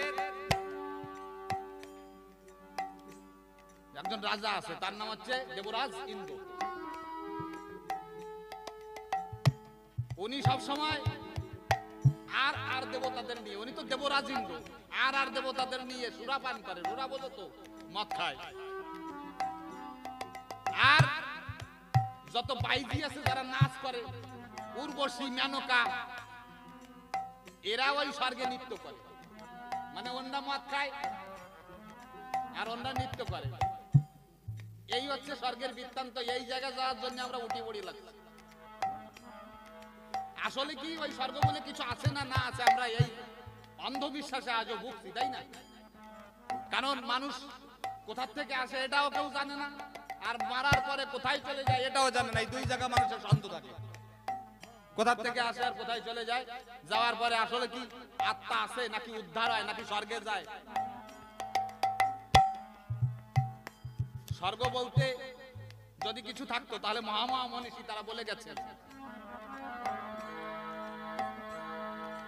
একজন রাজা আছে, তার নাম হচ্ছে দেবরাজ ইন্দ্র। উনি সব সময় আর দেবতাদের নিয়ে, উনি তো দেবরাজ ইন্দ্র, আর দেবতাদের নিয়ে সুরা পান করে। সুরা বলো তো মদ খায়। আর যত বাইজি আছে যারা নাচ করে, উর্বশী, মেনকা, এরা ওই স্বর্গে নৃত্য করে। মানে অন্যরা মদ খায় আর অন্যরা নৃত্য করে। এই হচ্ছে স্বর্গের বৃত্তান্ত। এই জায়গায় যাওয়ার জন্য আমরা উঠি পড়ি লাগছি। আসলে কি ওই স্বর্গ বলে কিছু আছে না না আছে, আমরা এই অন্ধবিশ্বাসে আজও ভুগছি, তাই না? কারণ মানুষ কোথা থেকে আসে এটাও কেউ জানে না, আর মারার পরে কোথায় চলে যায় এটাও জানে না। এই দুই জায়গা মানুষের সন্দেহ থাকে, কোথা থেকে আসে আর কোথায় চলে যায়। যাওয়ার পরে আসলে কি আত্মা আছে নাকি উদ্ধার হয় নাকি স্বর্গে যায়? স্বর্গ বলতে যদি কিছু থাকতো তাহলে মহামনীষী তারা বলে গেছে,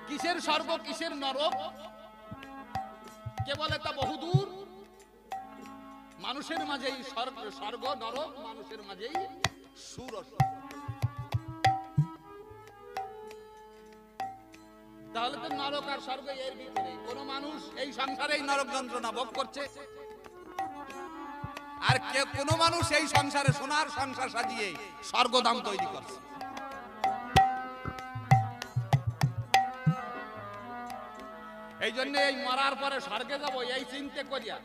কিসের স্বর্গ কিসের নরক কে বলে তা বহুদূর। মানুষের মাঝেই স্বর্গ নরক, মানুষের মাঝেই সুর। তাহলে তো নরক আর স্বর্গ এর ভিতরে। কোন মানুষ এই সংসারেই নরক যন্ত্রণা ভোগ করছে, আর কোন মানুষ এই সংসারে সোনার সংসার সাজিয়ে স্বর্গধাম তৈরি করছে। এই জন্য এই মরার পরে স্বর্গে যাব এই চিন্তা করিয়া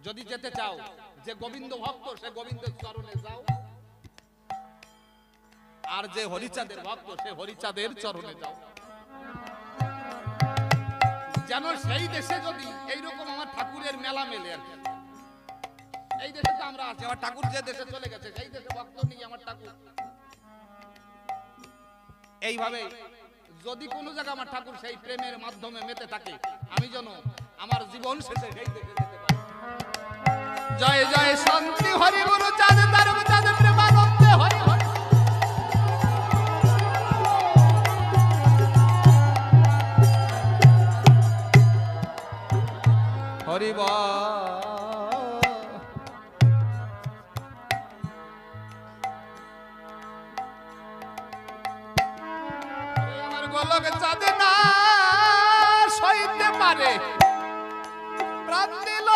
যদি যেতে চাও, যে গোবিন্দ ভক্ত সে গোবিন্দের চরণে যাও, আর যে হরিচাঁদের ভক্ত সে হরিচাঁদের চরণে যাও। যেন সেই দেশে যদি এইরকম আমার ঠাকুরের মেলা মেলে আর কি। এই দেশে তো আমরা আছি, আমার ঠাকুর যে দেশে চলে গেছে সেই দেশে ভক্ত নিয়ে আমার ঠাকুর। এইভাবে যদি কোনো জায়গা আমার ঠাকুর সেই প্রেমের মাধ্যমে মেতে থাকে, আমি যেন আমার জীবন শেষে সেই দেশে যেতে পারি। জয় জয় শান্তি হরি গুরু চাঁদ দারুণ চাঁদ প্রেমানন্দে হরি হরি। হরি আমার গোলক চাঁদ না সইতে পারে, প্রাণ দিল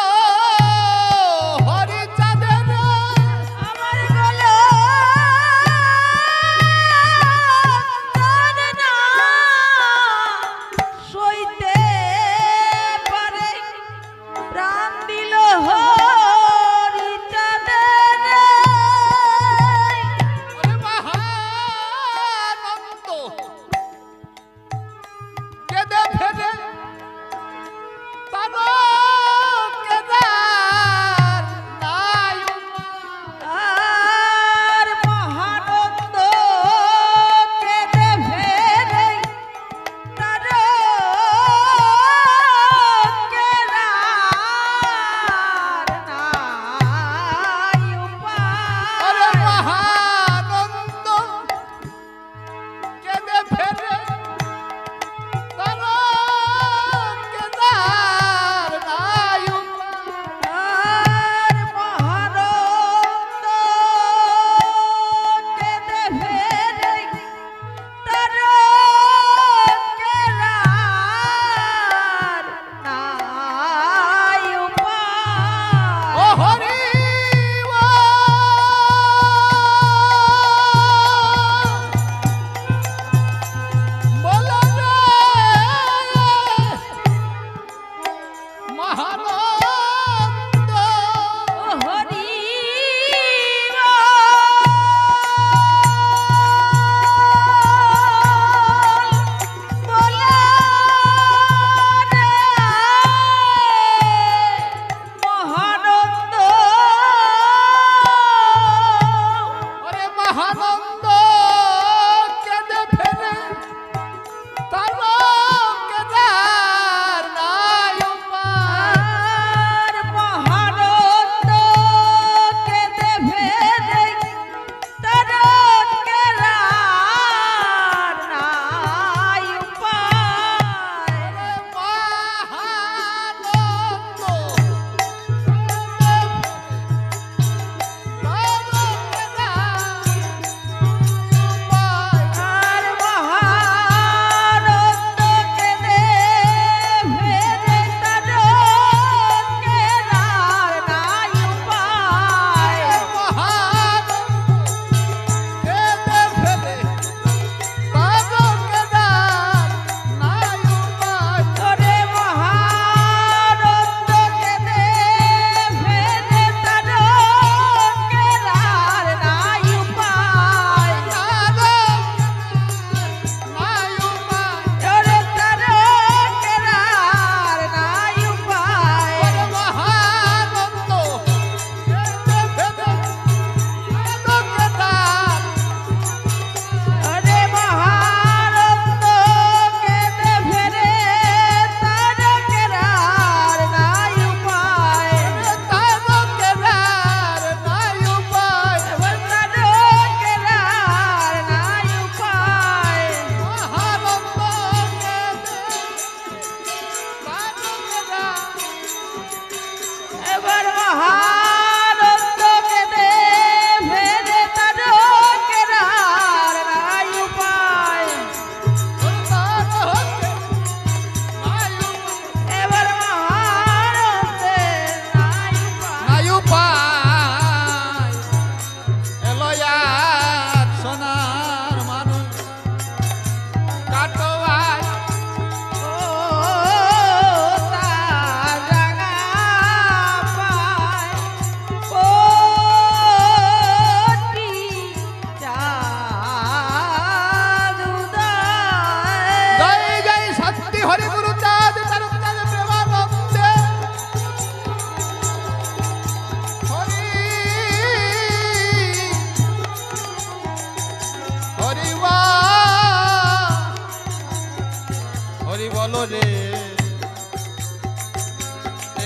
বলো রে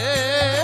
এ